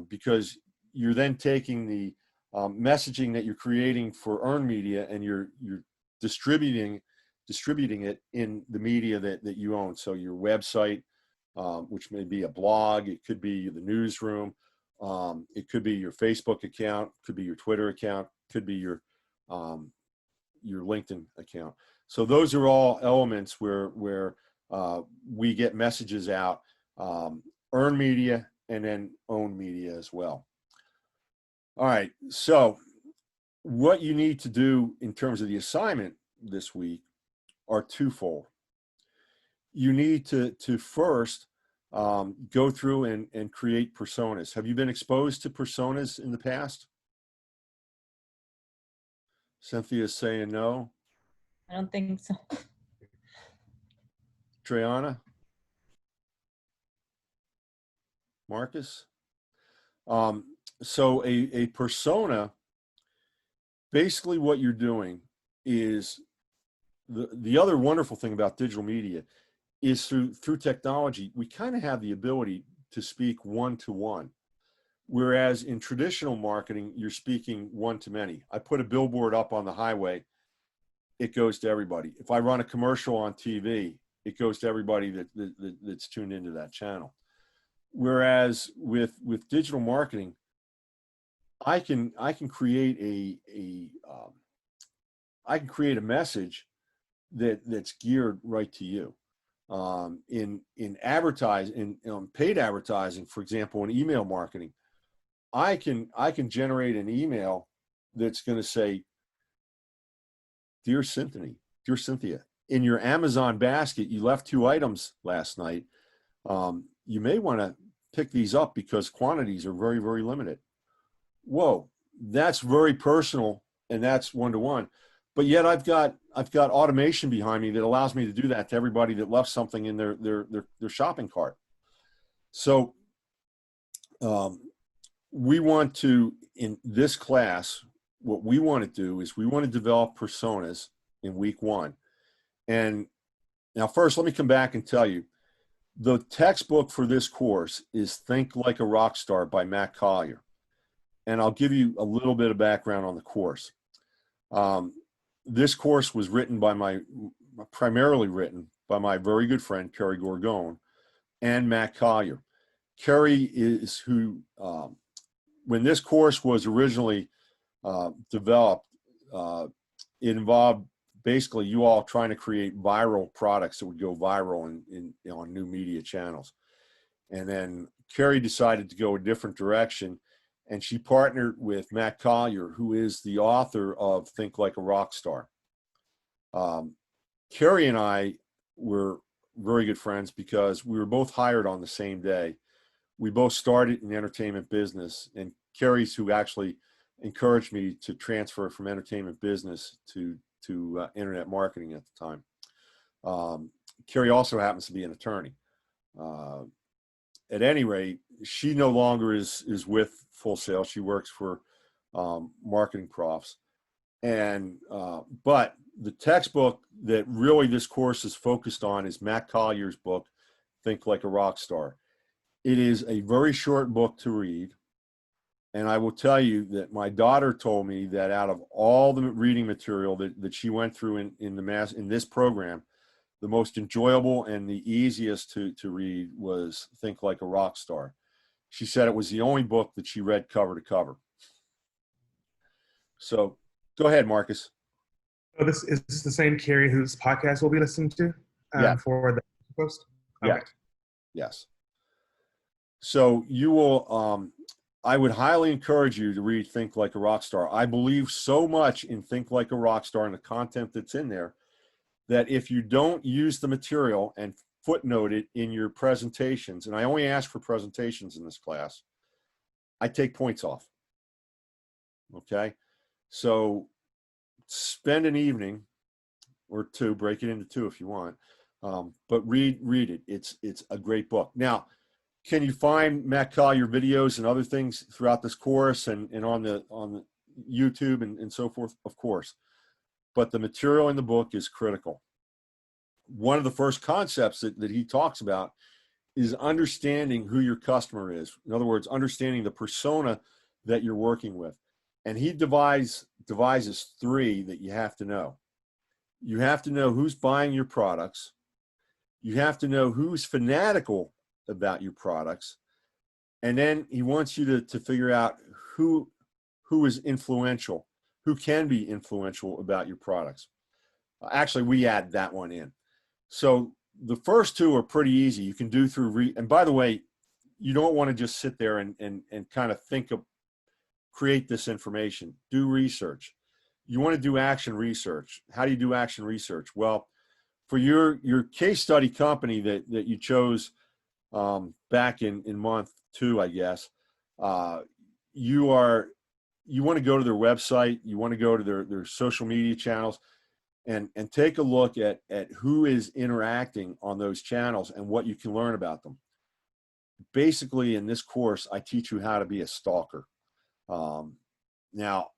because you're then taking the messaging that you're creating for earned media and you're distributing it in the media that you own. So your website, which may be a blog, it could be the newsroom, it could be your Facebook account, could be your Twitter account, could be your LinkedIn account. So those are all elements where we get messages out, earned media and then owned media as well. All right, so what you need to do in terms of the assignment this week are twofold. You need to first go through and create personas. Have you been exposed to personas in the past? Cynthia's saying no. I don't think so. Triana? Marcus? So a persona, basically what you're doing is, the other wonderful thing about digital media is through technology, we kind of have the ability to speak one-to-one. Whereas in traditional marketing, you're speaking one-to-many. I put a billboard up on the highway, it goes to everybody. If I run a commercial on TV, it goes to everybody that's tuned into that channel. Whereas with digital marketing, I can create a message that's geared right to you. In advertising, in paid advertising, for example, in email marketing, I can generate an email that's going to say, Dear Cynthia, in your Amazon basket, you left 2 items last night. You may want to pick these up because quantities are very, very limited. Whoa, that's very personal, and that's one-to-one. But yet I've got automation behind me that allows me to do that to everybody that left something in their shopping cart. So we want to, in this class, what we want to do is we want to develop personas in week 1. And now first, let me come back and tell you, the textbook for this course is Think Like a Rock Star by Matt Collier. And I'll give you a little bit of background on the course. This course was primarily written by my very good friend, Kerry Gorgone, and Matt Collier. Kerry is who, when this course was originally developed, it involved basically you all trying to create viral products that would go viral on new media channels. And then Kerry decided to go a different direction, and she partnered with Matt Collier, who is the author of Think Like a Rock Star. Kerry and I were very good friends because we were both hired on the same day. We both started in entertainment business, and Kerry's who actually encouraged me to transfer from entertainment business to internet marketing at the time. Kerry also happens to be an attorney. At any rate, she no longer is with Full Sail. She works for Marketing Profs. And but the textbook that really this course is focused on is Matt Collier's book, Think Like a Rock Star. It is a very short book to read. And I will tell you that my daughter told me that out of all the reading material that she went through in this program, the most enjoyable and the easiest to read was Think Like a Rock Star. She said it was the only book that she read cover to cover. So go ahead, Marcus. So this is the same Carrie whose podcast we'll be listening to Yeah. for the post? Yeah. Okay. Yes. So you will, I would highly encourage you to read Think Like a Rock Star. I believe so much in Think Like a Rock Star and the content that's in there that if you don't use the material and footnote it in your presentations, and I only ask for presentations in this class, I take points off. Okay. So spend an evening or two, break it into two if you want, but read it. It's a great book. Now, can you find, Matt Call, your videos and other things throughout this course and on the YouTube and so forth? Of course. But the material in the book is critical. One of the first concepts that he talks about is understanding who your customer is. In other words, understanding the persona that you're working with. And he devises three that you have to know. You have to know who's buying your products. You have to know who's fanatical about your products. And then he wants you to figure out who is influential, who can be influential about your products. Actually, we add that one in. So the first two are pretty easy. You can do through, and by the way, you don't want to just sit there and kind of create this information. Do research. You want to do action research. How do you do action research? Well, for your case study company that you chose back in month 2, I guess, you want to go to their website. You want to go to their social media channels and take a look at who is interacting on those channels and what you can learn about them. Basically, in this course, I teach you how to be a stalker. Now,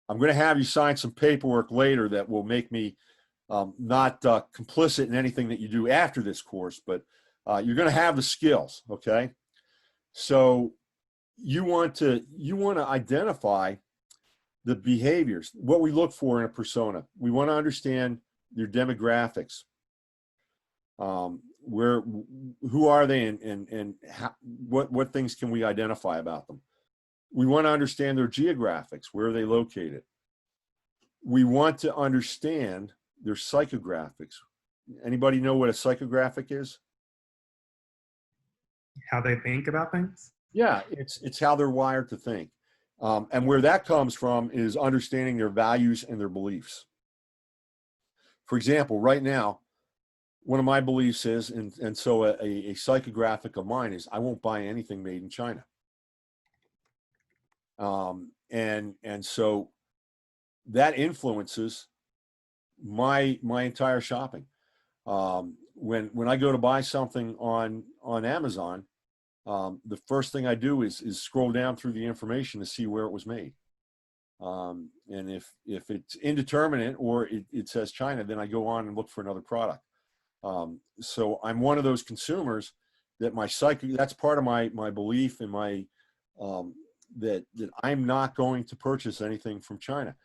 I'm going to have you sign some paperwork later that will make me not complicit in anything that you do after this course, but you're going to have the skills, okay? So you want to identify the behaviors, what we look for in a persona. We want to understand their demographics. Who are they and how, what things can we identify about them? We want to understand their geographics. Where are they located? We want to understand their psychographics. Anybody know what a psychographic is? How they think about things? Yeah, it's how they're wired to think. And where that comes from is understanding their values and their beliefs. For example, right now, one of my beliefs is, and so a psychographic of mine is, I won't buy anything made in China. And so that influences my entire shopping. When I go to buy something on Amazon, the first thing I do is scroll down through the information to see where it was made. And if it's indeterminate or it says China, then I go on and look for another product. So I'm one of those consumers that that's part of my belief and my that I'm not going to purchase anything from China.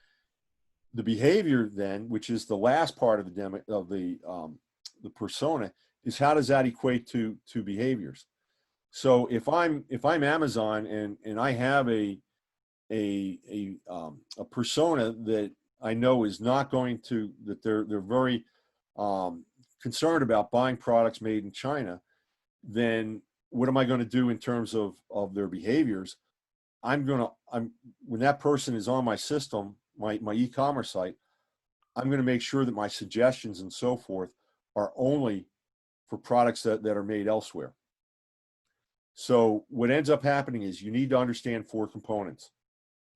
The behavior then, which is the last part of the persona, is how does that equate to behaviors? So if I'm Amazon and I have a persona that I know is not going to, that they're very concerned about buying products made in China, then what am I going to do in terms of their behaviors? When that person is on my system, my e-commerce site, I'm going to make sure that my suggestions and so forth are only for products that are made elsewhere. So what ends up happening is you need to understand 4 components: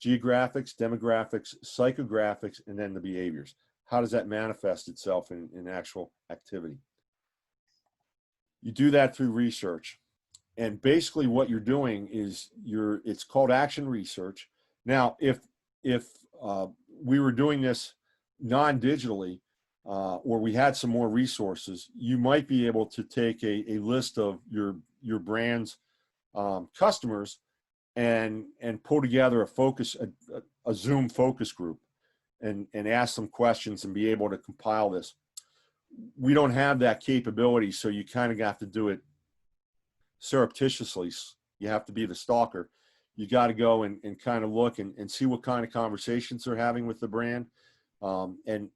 geographics, demographics, psychographics, and then the behaviors. How does that manifest itself in actual activity? You do that through research. And basically what you're doing is it's called action research. Now, if we were doing this non-digitally, or we had some more resources, you might be able to take a list of your brand's customers and pull together a Zoom focus group and ask some questions and be able to compile this. We don't have that capability, so you kind of have to do it surreptitiously. You have to be the stalker. You got to go and kind of look and see what kind of conversations they're having with the brand. And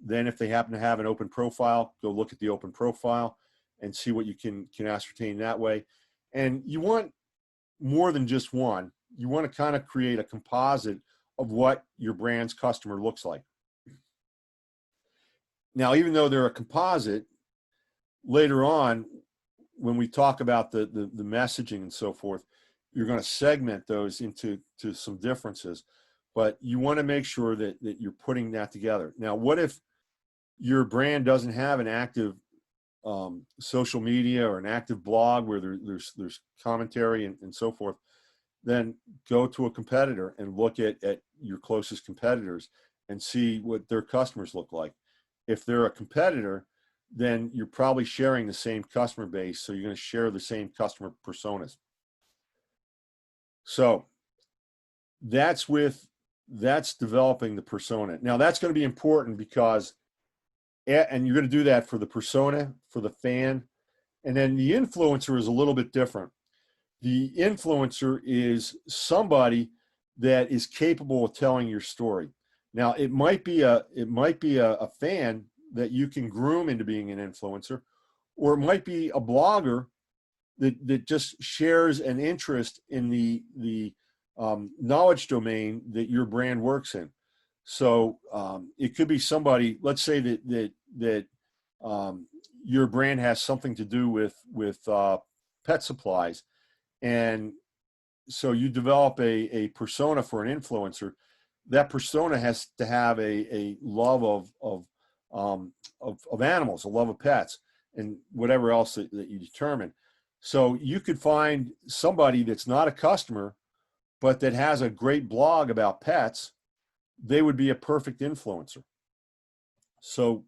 then if they happen to have an open profile, go look at the open profile and see what you can ascertain that way. And you want more than just one. You want to kind of create a composite of what your brand's customer looks like. Now, even though they're a composite, later on, when we talk about the messaging and so forth, you're going to segment those into some differences, but you want to make sure that you're putting that together. Now, what if your brand doesn't have an active social media or an active blog where there's commentary and so forth? Then go to a competitor and look at your closest competitors and see what their customers look like. If they're a competitor, then you're probably sharing the same customer base, so you're going to share the same customer personas. So that's developing the persona. Now that's going to be important because, and you're going to do that for the persona, for the fan, and then the influencer is a little bit different. The influencer is somebody that is capable of telling your story. Now it might be a fan that you can groom into being an influencer, or it might be a blogger that just shares an interest in the knowledge domain that your brand works in. So it could be somebody, let's say that your brand has something to do with pet supplies, and so you develop a persona for an influencer. That persona has to have a love of animals, a love of pets, and whatever else that you determine. So you could find somebody that's not a customer, but that has a great blog about pets. They would be a perfect influencer. So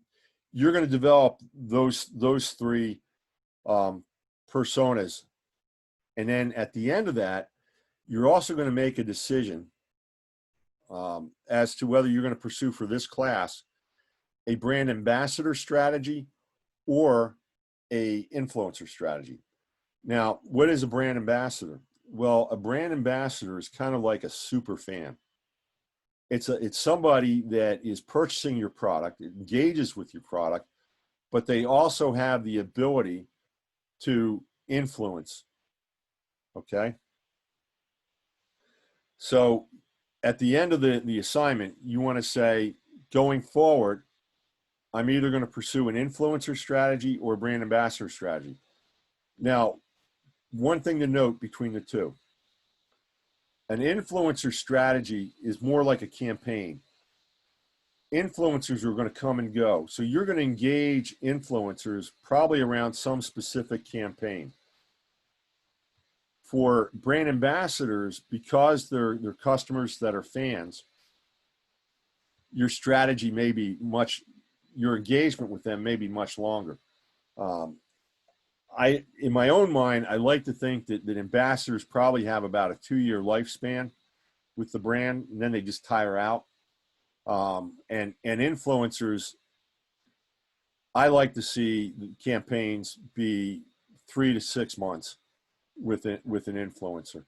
you're going to develop those three personas. And then at the end of that, you're also going to make a decision as to whether you're going to pursue for this class a brand ambassador strategy or a influencer strategy. Now, what is a brand ambassador? Well, a brand ambassador is kind of like a super fan. It's somebody that is purchasing your product, engages with your product, but they also have the ability to influence. Okay. So at the end of the assignment, you want to say, going forward, I'm either going to pursue an influencer strategy or a brand ambassador strategy. Now, one thing to note between the two, an influencer strategy is more like a campaign. Influencers are going to come and go. So you're going to engage influencers probably around some specific campaign. For brand ambassadors, because they're customers that are fans, your strategy may be your engagement with them may be much longer. In my own mind, I like to think that ambassadors probably have about a 2-year lifespan with the brand, and then they just tire out. And influencers, I like to see campaigns be 3 to 6 months with an influencer.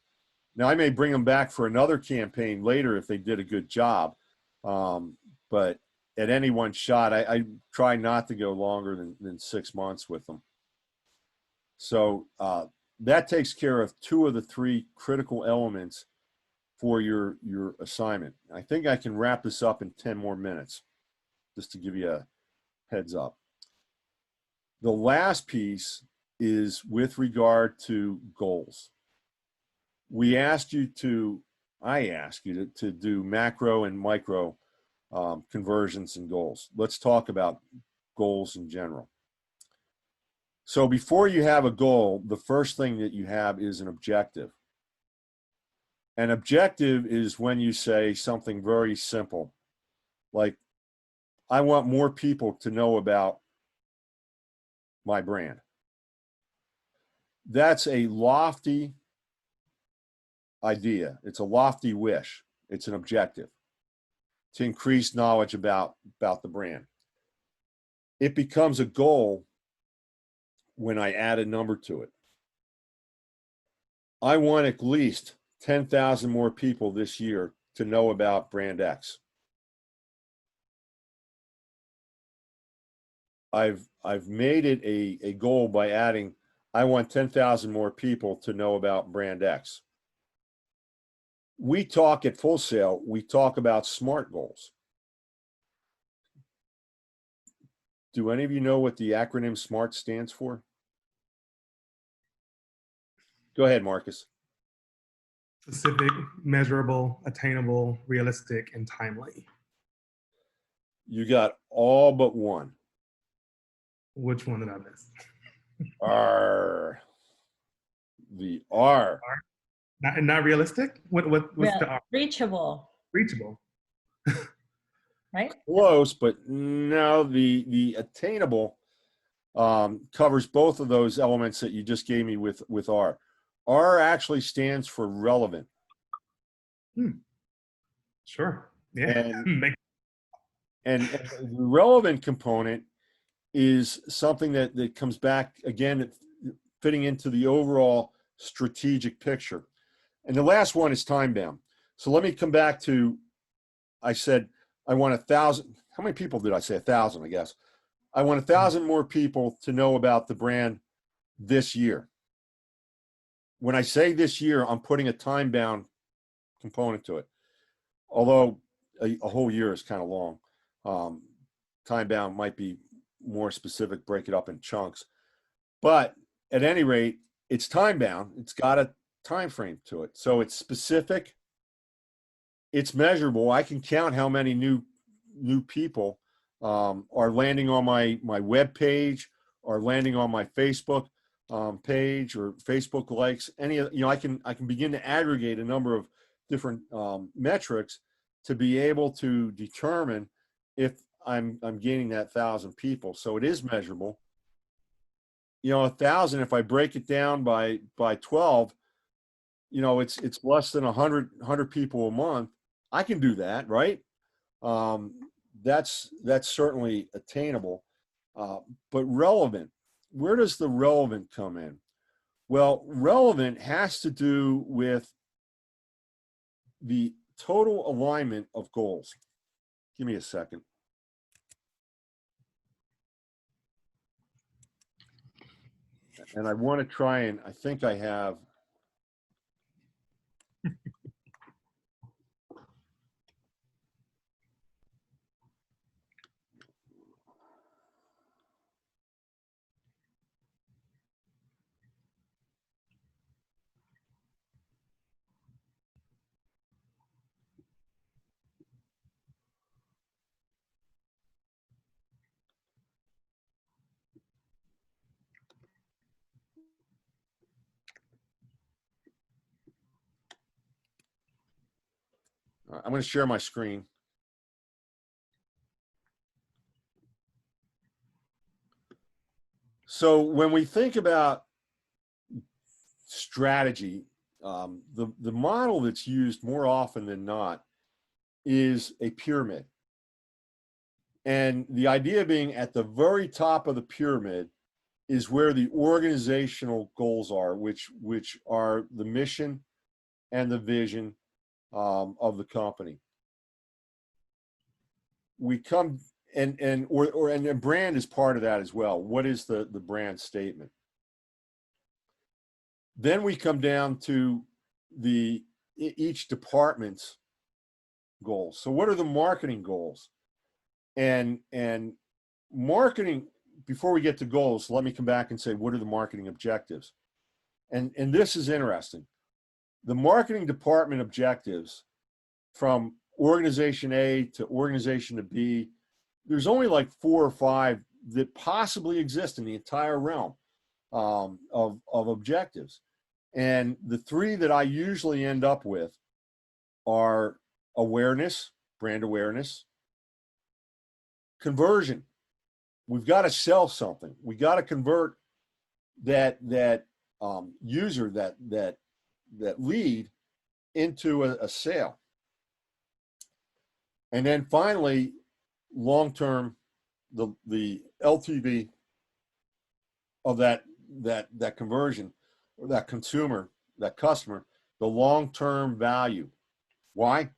Now, I may bring them back for another campaign later if they did a good job, but at any one shot, I try not to go longer than 6 months with them. So that takes care of 2 of the 3 critical elements for your assignment. I think I can wrap this up in 10 more minutes, just to give you a heads up. The last piece is with regard to goals. I asked you to do macro and micro conversions and goals. Let's talk about goals in general. So before you have a goal, the first thing that you have is an objective. An objective is when you say something very simple, like, I want more people to know about my brand. That's a lofty idea. It's a lofty wish. It's an objective to increase knowledge about the brand. It becomes a goal when I add a number to it. I want at least 10,000 more people this year to know about brand X. I've made it a goal by adding, I want 10,000 more people to know about brand X. We talk at Full Sail, we talk about SMART goals. Do any of you know what the acronym SMART stands for? Go ahead, Marcus. Specific, measurable, attainable, realistic, and timely. You got all but one. Which one did I miss? R. The R. Not realistic? What's the R? Reachable, Reachable. right? Close, but no, the attainable covers both of those elements that you just gave me with R. R actually stands for relevant. Sure. Yeah. And the relevant component is something that comes back again, fitting into the overall strategic picture. And the last one is time bound. So let me come back to, I said, I want 1,000. How many people did I say? 1,000, I guess. I want 1,000 more people to know about the brand this year. When I say this year, I'm putting a time bound component to it. Although a whole year is kind of long. Time bound might be more specific, break it up in chunks. But at any rate, it's time bound. It's got a time frame to it. So it's specific. It's measurable. I can count how many new people are landing on my web page, or landing on my Facebook page, or Facebook likes. I can begin to aggregate a number of different metrics to be able to determine if I'm gaining that 1,000 people. So it is measurable. 1,000, if I break it down by 12, it's less than 100 people a month. I can do that, right? That's certainly attainable. But relevant, where does the relevant come in? Well, relevant has to do with the total alignment of goals. Give me a second. And I want to try and, I think I have. I'm going to share my screen. So when we think about strategy, the model that's used more often than not is a pyramid. And the idea being, at the very top of the pyramid is where the organizational goals are, which are the mission and the vision of the company. We come and the brand is part of that as well. What is the brand statement? Then we come down to each department's goals. So what are the marketing goals? And marketing, before we get to goals, let me come back and say, what are the marketing objectives? And this is interesting. The marketing department objectives, from organization A to organization B, there's only like 4 or 5 that possibly exist in the entire realm of objectives. And the 3 that I usually end up with are awareness, brand awareness, conversion. We've got to sell something. We got to convert that user, that lead, into a sale. And then finally, long-term, the LTV of that conversion, or that consumer, that customer, the long-term value. Why?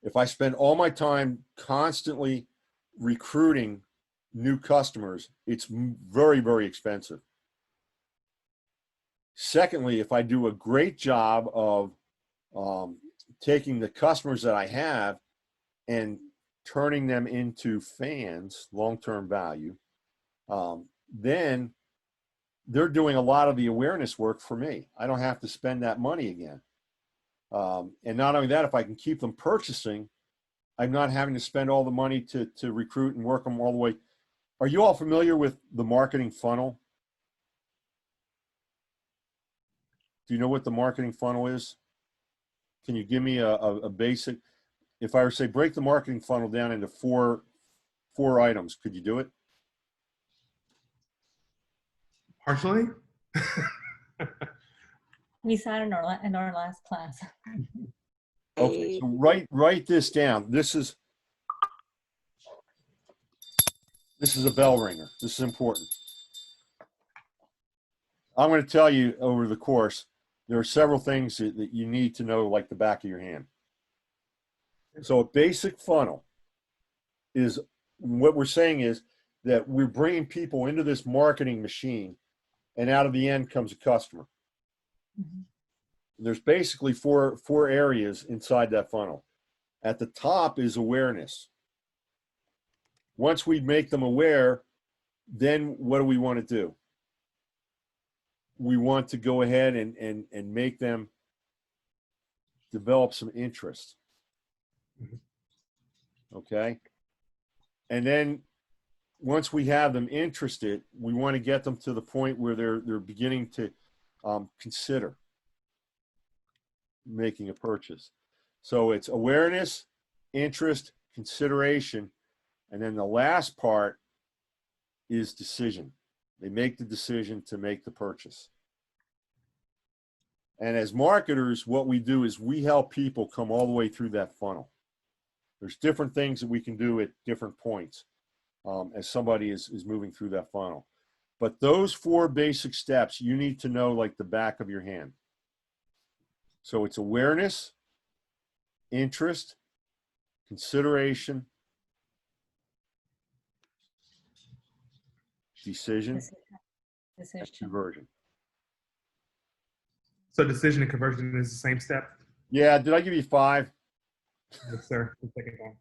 If I spend all my time constantly recruiting new customers, it's very, very expensive. Secondly, if I do a great job of taking the customers that I have and turning them into fans, long-term value, then they're doing a lot of the awareness work for me. I don't have to spend that money again. And not only that, if I can keep them purchasing, I'm not having to spend all the money to recruit and work them all the way. Are you all familiar with the marketing funnel? Do you know what the marketing funnel is? Can you give me a basic, if I were to say break the marketing funnel down into four items, could you do it? Partially. We saw it in our last class. Okay, so write this down. This is a bell ringer. This is important. I'm going to tell you over the course, there are several things that you need to know like the back of your hand. So a basic funnel is, what we're saying is that we're bringing people into this marketing machine, and out of the end comes a customer. Mhm. There's basically four areas inside that funnel. At the top is awareness. Once we make them aware, then what do we want to do? We want to go ahead and make them develop some interest. Okay. And then once we have them interested, we want to get them to the point where they're beginning to consider making a purchase. So it's awareness, interest, consideration, and then the last part is decision. They make the decision to make the purchase. And as marketers, what we do is we help people come all the way through that funnel. There's different things that we can do at different points as somebody is moving through that funnel. But those four basic steps you need to know like the back of your hand. So it's awareness, interest, consideration, decision, and conversion. So decision and conversion is the same step? Yeah, did I give you 5? Yes, sir. The second one.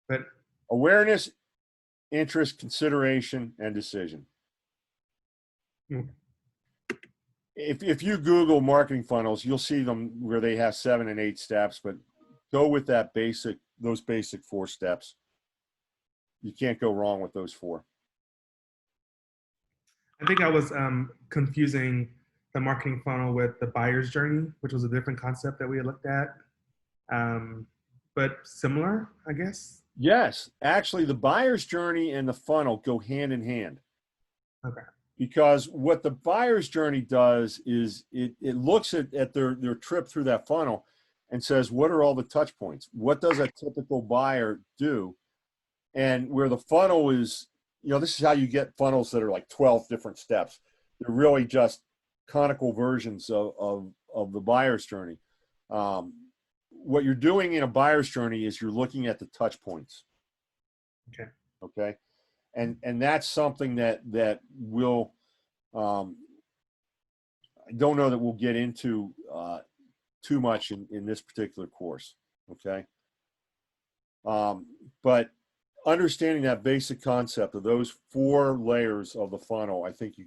But Awareness, interest, consideration, and decision. Hmm. If you Google marketing funnels, you'll see them where they have 7 and 8 steps, but go with those basic 4 steps. You can't go wrong with those 4. I think I was confusing the marketing funnel with the buyer's journey, which was a different concept that we had looked at, but similar, I guess. Yes, actually, the buyer's journey and the funnel go hand in hand. Okay. Because what the buyer's journey does is it looks at their trip through that funnel and says, what are all the touch points? What does a typical buyer do? And where the funnel is, this is how you get funnels that are like 12 different steps. They're really just conical versions of the buyer's journey. What you're doing in a buyer's journey is you're looking at the touch points. Okay. And that's something that we'll, I don't know that we'll get into too much in this particular course. Okay. But understanding that basic concept of those 4 layers of the funnel, I think you,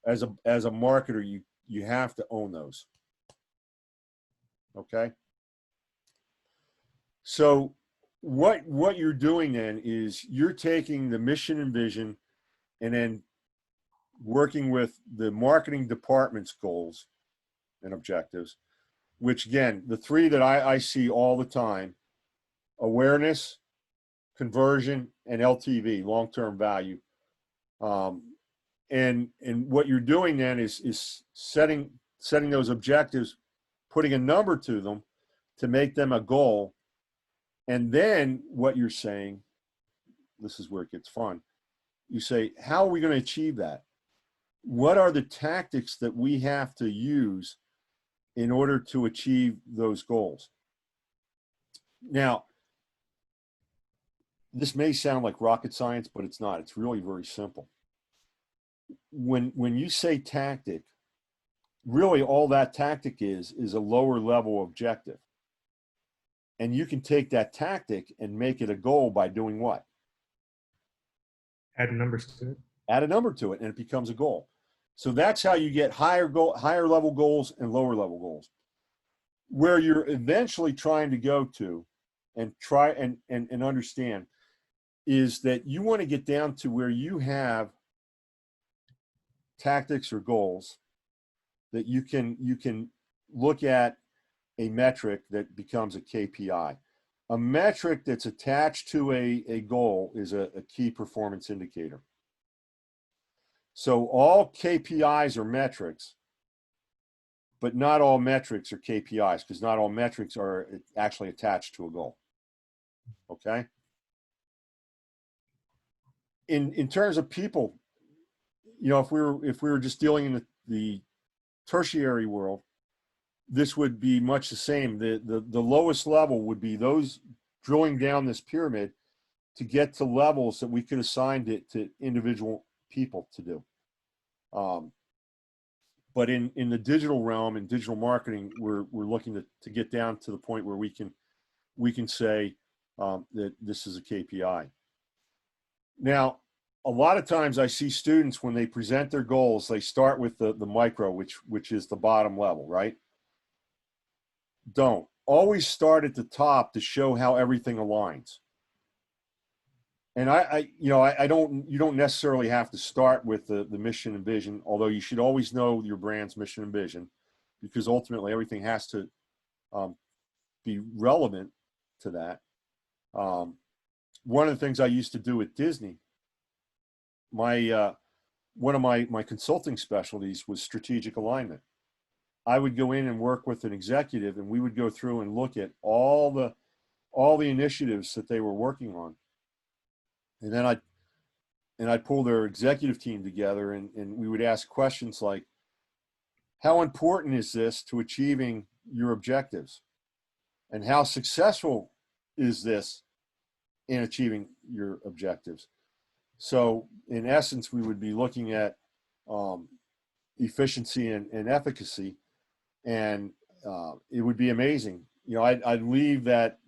as a marketer, you have to own those. Okay. So what you're doing then is you're taking the mission and vision and then working with the marketing department's goals and objectives, which again, the 3 that I see all the time: awareness, conversion, and LTV, long-term value. And what you're doing then is setting those objectives putting a number to them to make them a goal. And then what you're saying, this is where it gets fun. You say, how are we going to achieve that? What are the tactics that we have to use in order to achieve those goals? Now, this may sound like rocket science, but it's not. It's really very simple. When you say tactic, really all that tactic is a lower level objective. And you can take that tactic and make it a goal by doing what? Add numbers to it. Add a number to it, and it becomes a goal. So that's how you get higher level goals and lower level goals. Where you're eventually trying to go to and try and understand is that you want to get down to where you have tactics or goals that you can look at a metric that becomes a KPI. A metric that's attached to a goal is a key performance indicator. So all KPIs are metrics, but not all metrics are KPIs, because not all metrics are actually attached to a goal. Okay? In terms of people, you know, if we were just dealing in the tertiary world, this would be much the same. The lowest level would be those drilling down this pyramid to get to levels that we could assign it to individual people to do. But in the digital realm, in digital marketing, we're looking to get down to the point where we can say that this is a KPI. Now, a lot of times I see students, when they present their goals, they start with the micro, which is the bottom level, right? Don't. Always start at the top to show how everything aligns. And you don't necessarily have to start with the mission and vision, although you should always know your brand's mission and vision, because ultimately everything has to be relevant to that. One of the things I used to do at Disney, one of my consulting specialties was strategic alignment. I would go in and work with an executive, and we would go through and look at all the initiatives that they were working on. And then I'd pull their executive team together, and we would ask questions like, how important is this to achieving your objectives? And how successful is this in achieving your objectives? So in essence, we would be looking at efficiency and efficacy, and it would be amazing. You know, I'd leave that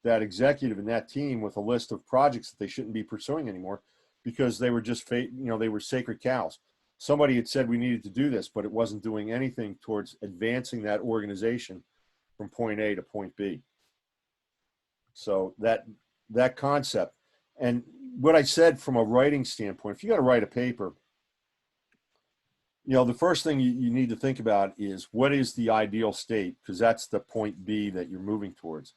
executive and that team with a list of projects that they shouldn't be pursuing anymore, because they were just, they were sacred cows. Somebody had said we needed to do this, but it wasn't doing anything towards advancing that organization from point A to point B. So that concept, and what I said from a writing standpoint, if you got to write a paper, you know, the first thing you need to think about is, what is the ideal state? Because that's the point B that you're moving towards.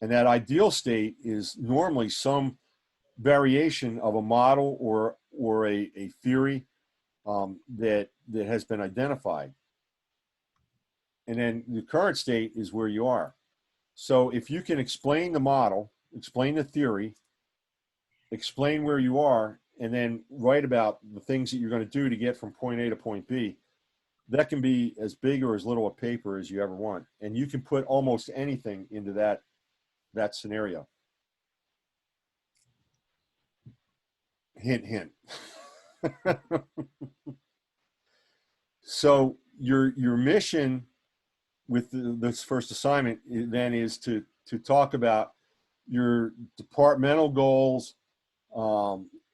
And that ideal state is normally some variation of a model or a theory that has been identified. And then the current state is where you are. So if you can explain the model, explain the theory, explain where you are, and then write about the things that you're going to do to get from point A to point B, that can be as big or as little a paper as you ever want. And you can put almost anything into that scenario. Hint, hint. So your mission with this first assignment then is to talk about your departmental goals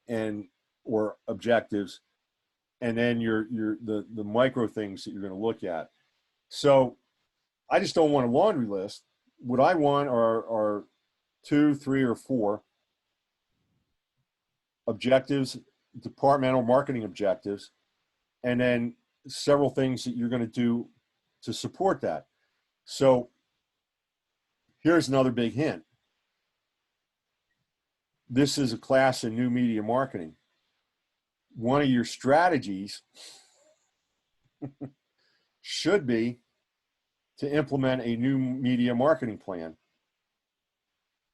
and or objectives, and then the micro things that you're going to look at. So I just don't want a laundry list. What I want are 2, 3, or 4 objectives, departmental marketing objectives, and then several things that you're going to do to support that. So here's another big hint. This is a class in new media marketing. One of your strategies should be to implement a new media marketing plan.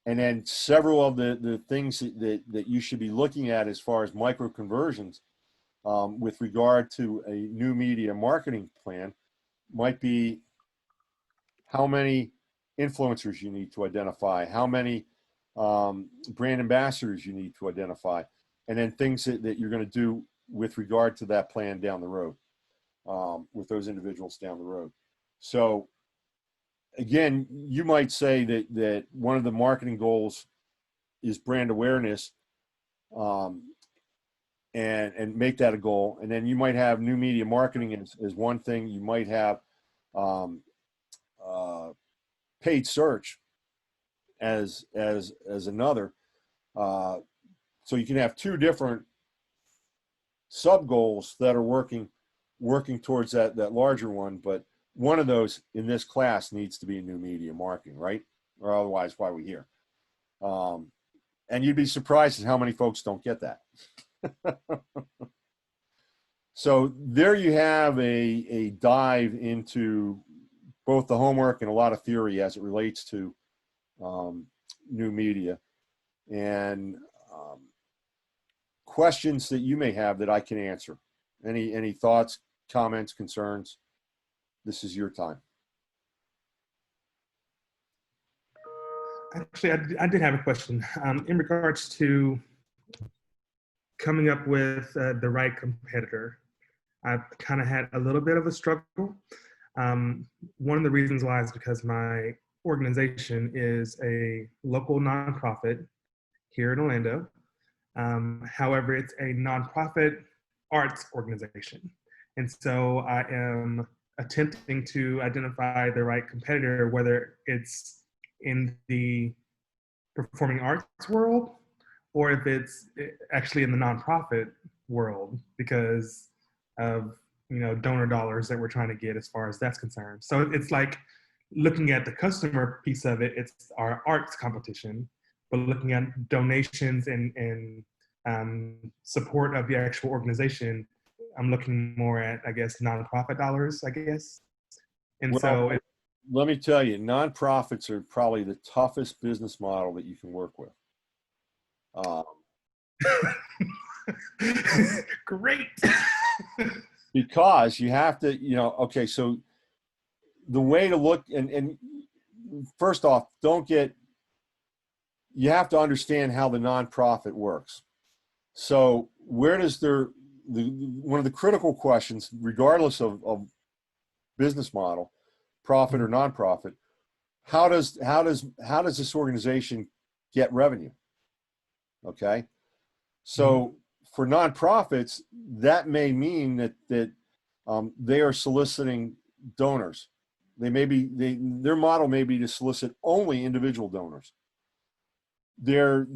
And then several of the things that you should be looking at as far as micro conversions with regard to a new media marketing plan might be how many influencers you need to identify, how many brand ambassadors you need to identify, and then things that you're going to do with regard to that plan down the road, with those individuals down the road. So again, you might say that one of the marketing goals is brand awareness, and make that a goal. And then you might have new media marketing as one thing. You might have paid search as another. So you can have two different sub goals that are working towards that larger one, but one of those in this class needs to be new media marketing, right? Or otherwise, why are we here? And you'd be surprised at how many folks don't get that. So there you have a dive into both the homework and a lot of theory as it relates to new media, and questions that you may have that I can answer. Any thoughts, comments, concerns? This is your time. Actually, I did have a question in regards to coming up with the right competitor. I've kind of had a little bit of a struggle. One of the reasons why is because my organization is a local nonprofit here in Orlando. However, it's a nonprofit arts organization. And so I am attempting to identify the right competitor, whether it's in the performing arts world or if it's actually in the nonprofit world, because of donor dollars that we're trying to get as far as that's concerned. So it's like looking at the customer piece of it, it's our arts competition, but looking at donations and support of the actual organization, I'm looking more at, I guess, nonprofit dollars, I guess. And well, so let me tell you, nonprofits are probably the toughest business model that you can work with. Great. Because you have to, okay, so the way to look, and first off, you have to understand how the nonprofit works. So where does one of the critical questions, regardless of business model, profit or nonprofit, how does this organization get revenue? Okay. So for nonprofits, that may mean that they are soliciting donors. Their model may be to solicit only individual donors. Their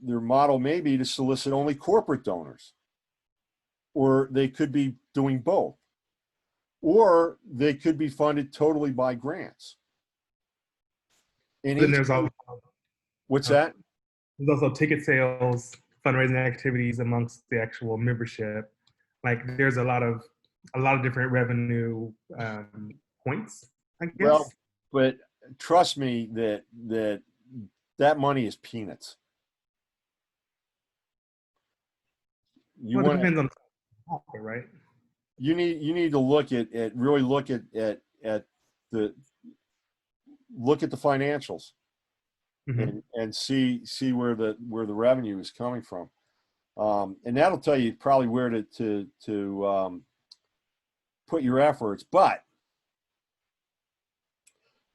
model may be to solicit only corporate donors, or they could be doing both, or they could be funded totally by grants. And then there's also, what's that? There's also ticket sales, fundraising activities amongst the actual membership. Like there's a lot of different revenue points, I guess. Well, but trust me that money is peanuts. It depends on the offer, right? You need to look at the financials, and see where the revenue is coming from, and that'll tell you probably where to put your efforts. But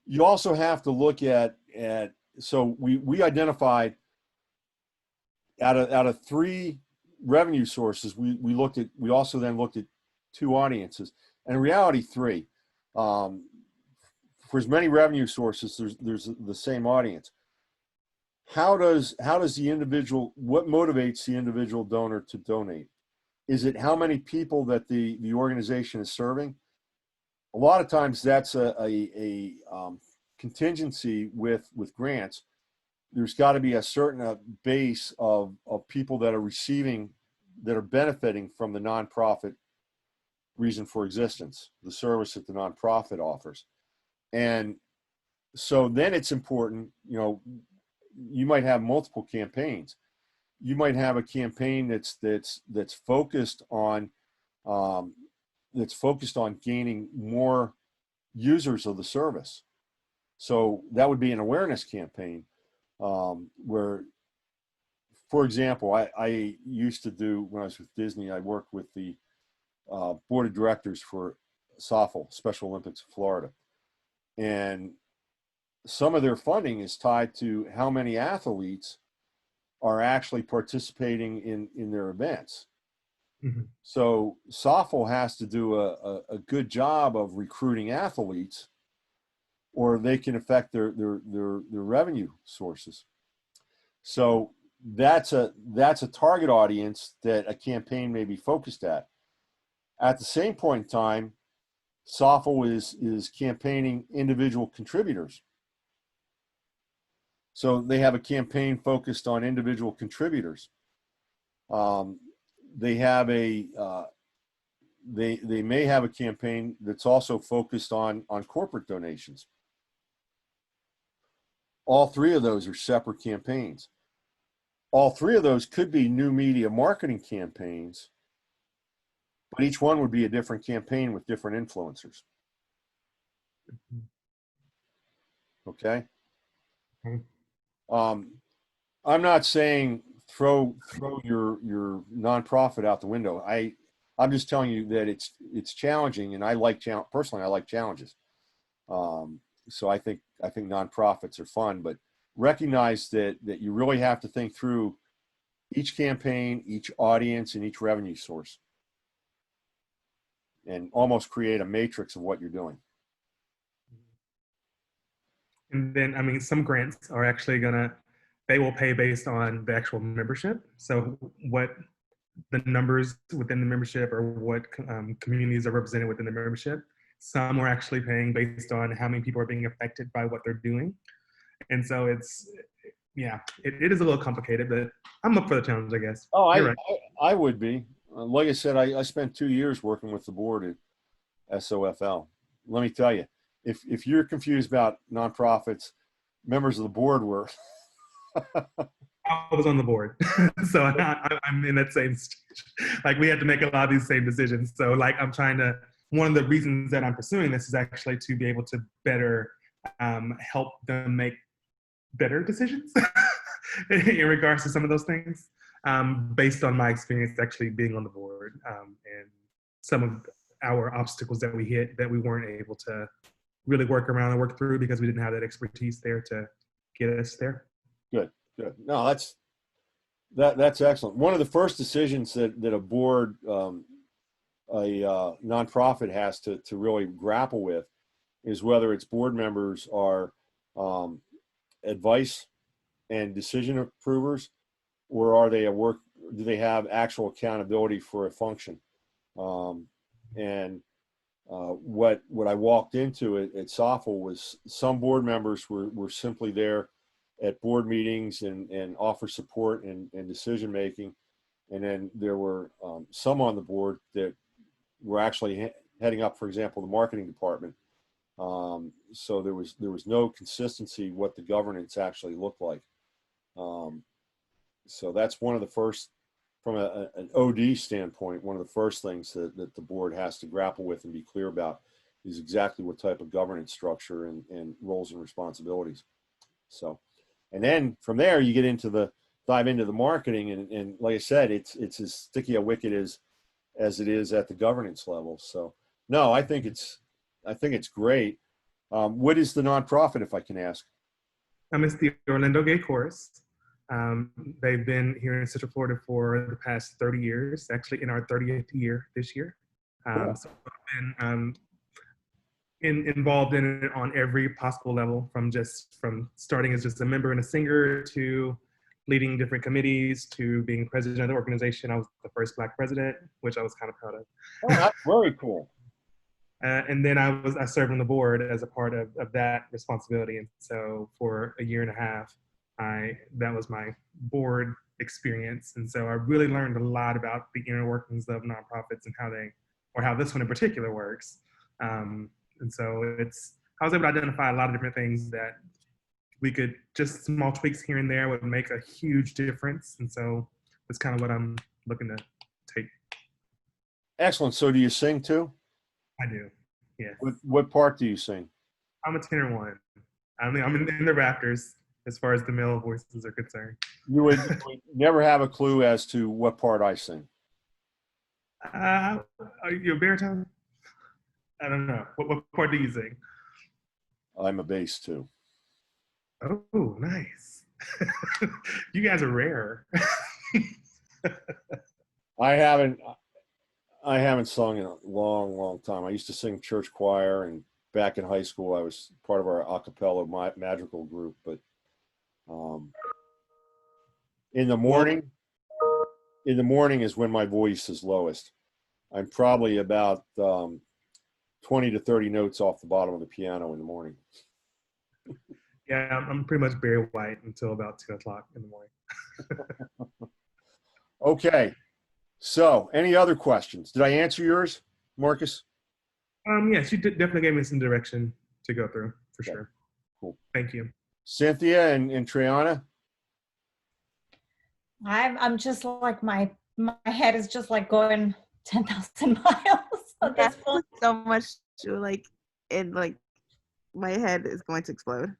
you also have to look at so we identified out of 3 revenue sources, we also then looked at 2 audiences, and in reality 3. For as many revenue sources, there's the same audience. How does the individual, what motivates the individual donor to donate? Is it how many people that the organization is serving? A lot of times that's a contingency with grants. There's got to be a certain base of people that are benefiting from the nonprofit reason for existence, the service that the nonprofit offers. And so then it's important, you know, you might have multiple campaigns. You might have a campaign that's focused on gaining more users of the service. So that would be an awareness campaign, where, for example, I used to do, when I was with Disney, I worked with the board of directors for SOFL, Special Olympics of Florida. And some of their funding is tied to how many athletes are actually participating in their events. Mm-hmm. So SOFL has to do a good job of recruiting athletes, or they can affect their revenue sources. So that's a target audience that a campaign may be focused at. At the same point in time, SOFL is campaigning individual contributors. So they have a campaign focused on individual contributors. They have a they may have a campaign that's also focused on corporate donations. All three of those are separate campaigns. All three of those could be new media marketing campaigns, but each one would be a different campaign with different influencers. Okay. I'm not saying throw your nonprofit out the window. I'm just telling you that it's challenging, and I like personally, I like challenges. So I think nonprofits are fun, but recognize that you really have to think through each campaign, each audience, and each revenue source, and almost create a matrix of what you're doing. And then, I mean, some grants are actually they will pay based on the actual membership. So what the numbers within the membership, or what communities are represented within the membership. Some are actually paying based on how many people are being affected by what they're doing. And so it is a little complicated, but I'm up for the challenge, I guess. Oh, Right. I would be. Like I said, I spent 2 years working with the board at SOFL. Let me tell you, if you're confused about nonprofits, members of the board were. I was on the board, so I'm in that same stage. Like, we had to make a lot of these same decisions. So like, one of the reasons that I'm pursuing this is actually to be able to better help them make better decisions in regards to some of those things, based on my experience actually being on the board, and some of our obstacles that we hit that we weren't able to really work around and work through because we didn't have that expertise there to get us there. Good. No, that's excellent. One of the first decisions that a board, a nonprofit has to really grapple with is whether its board members are advice and decision approvers, or are they do they have actual accountability for a function? What I walked into at SOFL was some board members were simply there at board meetings and offer support and decision making, and then there were some on the board that were actually heading up, for example, the marketing department. So there was no consistency what the governance actually looked like. So that's one of the first, from an OD standpoint, one of the first things that the board has to grapple with and be clear about is exactly what type of governance structure and roles and responsibilities. So, and then from there you dive into the marketing, and like I said, it's as sticky a wicket as it is at the governance level. So no, I think it's great. What is the nonprofit, if I can ask? It's the Orlando Gay Chorus. They've been here in Central Florida for the past 30 years, actually in our 30th year this year. Cool. So I've been involved in it on every possible level, from starting as just a member and a singer, to leading different committees, to being president of the organization. I was the first Black president, which I was kind of proud of. Oh, that's very cool. And then I served on the board as a part of that responsibility. And so for a year and a half, that was my board experience. And so I really learned a lot about the inner workings of nonprofits and how this one in particular works. And so I was able to identify a lot of different things that we could, just small tweaks here and there would make a huge difference. And so that's kind of what I'm looking to take. Excellent. So do you sing too? I do. Yes. What part do you sing? I'm a tenor one. I'm in the rafters as far as the male voices are concerned. You would never have a clue as to what part I sing. Are you a baritone? I don't know. What part do you sing? I'm a bass too. Oh, nice. You guys are rare. I haven't sung in a long, long time. I used to sing church choir, and back in high school, I was part of our a cappella madrigal group. But in the morning is when my voice is lowest. I'm probably about 20 to 30 notes off the bottom of the piano in the morning. Yeah, I'm pretty much Barry White until about 2 o'clock in the morning. Okay. So, any other questions? Did I answer yours, Marcus? Yes, you definitely gave me some direction to go through, for Okay. sure. Cool. Thank you. Cynthia and Triana? I'm just like my head is just like going 10,000 miles at this point. So much to like, and like my head is going to explode.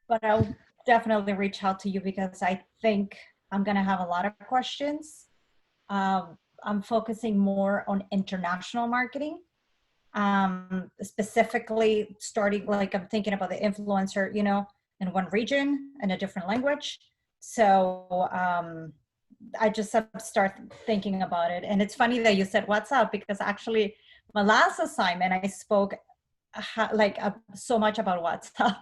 But I'll definitely reach out to you because I think I'm gonna have a lot of questions. I'm focusing more on international marketing, specifically starting like I'm thinking about the influencer, you know, in one region and a different language. So I just have to start thinking about it. And it's funny that you said WhatsApp because actually my last assignment I spoke so much about WhatsApp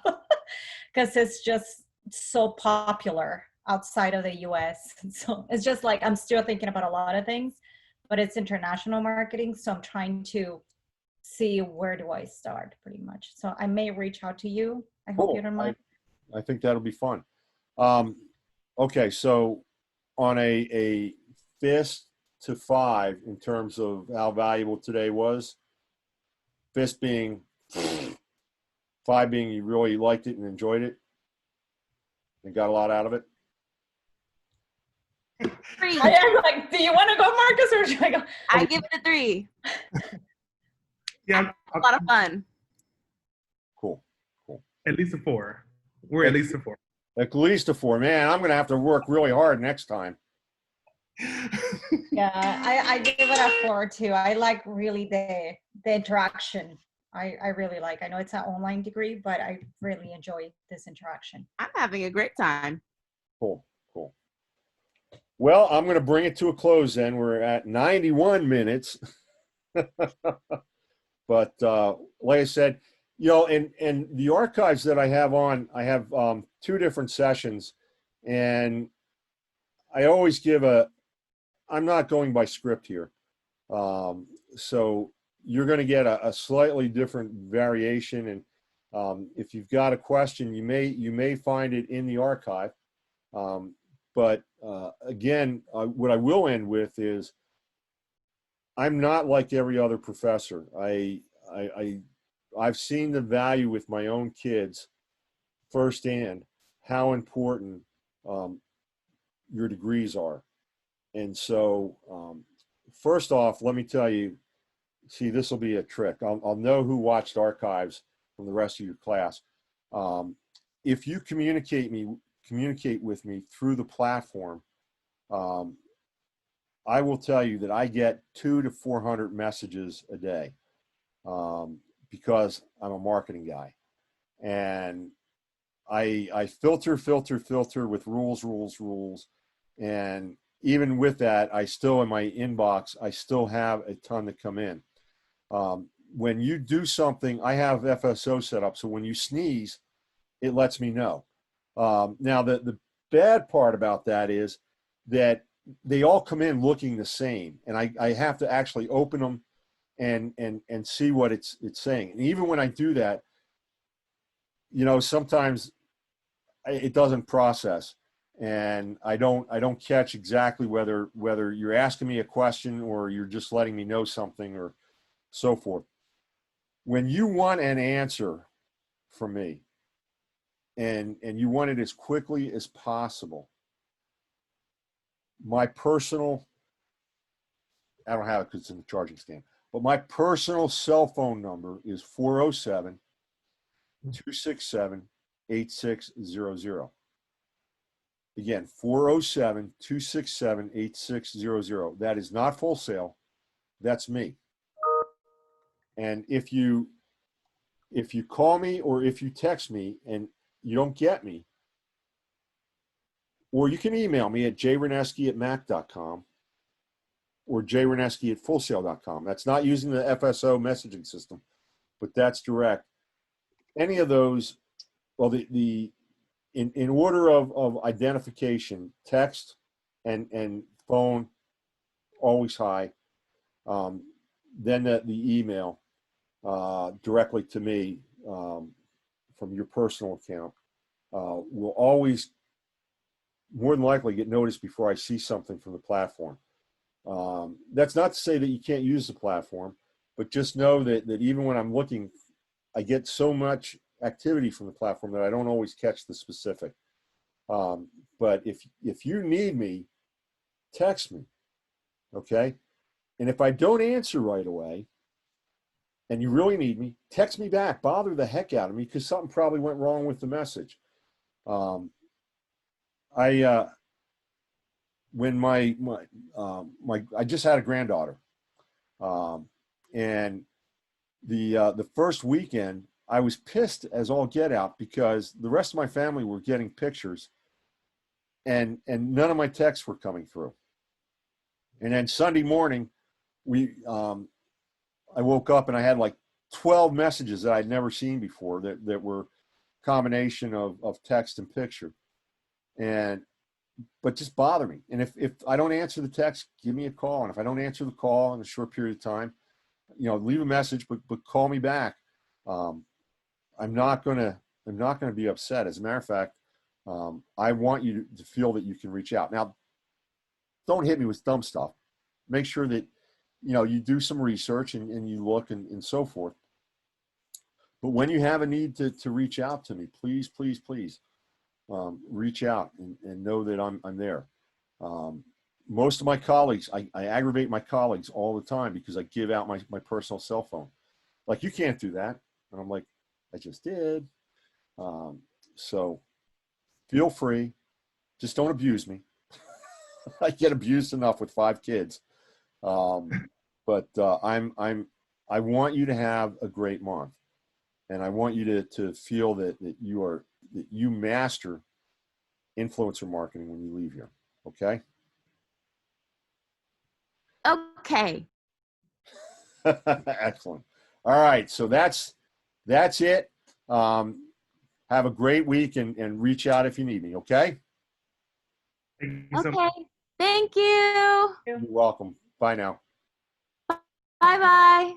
because it's just so popular outside of the US. So it's just like I'm still thinking about a lot of things, but it's international marketing. So I'm trying to see where do I start pretty much. So I may reach out to you. I hope you don't mind. I think that'll be fun. Okay, so on a fist to 5 in terms of how valuable today was, fist being 5 being you really liked it and enjoyed it and got a lot out of it. 3. I am like, do you want to go, Marcus, or should I go? I give it a 3. Yeah, A lot of fun. Cool. at least a 4. We're at least a 4. At least a 4. Man, I'm going to have to work really hard next time. Yeah, I give it a 4 too. I like really the interaction. I really like. I know it's an online degree, but I really enjoy this interaction. I'm having a great time. Cool. Well, I'm going to bring it to a close then. We're at 91 minutes. But like I said, you know, and the archives that I have on, I have 2 different sessions, and I always give I'm not going by script here. So you're going to get a slightly different variation. And if you've got a question, you may find it in the archive. But again, what I will end with is I'm not like every other professor. I've seen the value with my own kids firsthand, how important your degrees are. And so, first off, let me tell you, see, this will be a trick. I'll know who watched archives from the rest of your class. If you communicate with me through the platform, I will tell you that I get 200 to 400 messages a day because I'm a marketing guy, and I filter with rules, and even with that, I still in my inbox, I still have a ton that come in. When you do something, I have FSO set up, so when you sneeze, it lets me know. Now, the bad part about that is that they all come in looking the same, and I have to actually open them and see what it's saying. And even when I do that, you know, sometimes it doesn't process, and I don't catch exactly whether you're asking me a question or you're just letting me know something or so forth. When you want an answer from me, and you want it as quickly as possible, my personal, I don't have it because it's in the charging stand, but my personal cell phone number is 407-267-8600. Again, 407-267-8600. That is not Full Sail. That's me. And if you call me or if you text me and you don't get me, or you can email me at jreneski@mac.com or jreneski@fullsail.com. That's not using the FSO messaging system, but that's direct. Any of those, well, in order of identification, text and phone, always high. Then the email directly to me from your personal account will always more than likely get noticed before I see something from the platform. That's not to say that you can't use the platform, but just know that even when I'm looking, I get so much activity from the platform that I don't always catch the specific. But if you need me, text me, okay? And if I don't answer right away, and you really need me, text me back. Bother the heck out of me because something probably went wrong with the message. When I just had a granddaughter, and the first weekend I was pissed as all get out because the rest of my family were getting pictures, and none of my texts were coming through. And then Sunday morning, I woke up and I had like 12 messages that I'd never seen before that were combination of text and picture, but just bother me. And if I don't answer the text, give me a call. And if I don't answer the call in a short period of time, leave a message, but call me back. I'm not gonna be upset. As a matter of fact, I want you to feel that you can reach out. Now, don't hit me with dumb stuff. Make sure that you do some research and you look and so forth. But when you have a need to reach out to me, please, please, please reach out and know that I'm there. Most of my colleagues, I aggravate my colleagues all the time because I give out my personal cell phone. Like, you can't do that. And I'm like, I just did. So feel free. Just don't abuse me. I get abused enough with 5 kids. But I want you to have a great month, and I want you to feel that you master influencer marketing when you leave here. Okay. Okay. Excellent. All right. So that's it. Have a great week and reach out if you need me. Okay. Thank you so much. Okay. Thank you. You're welcome. Bye now. Bye-bye.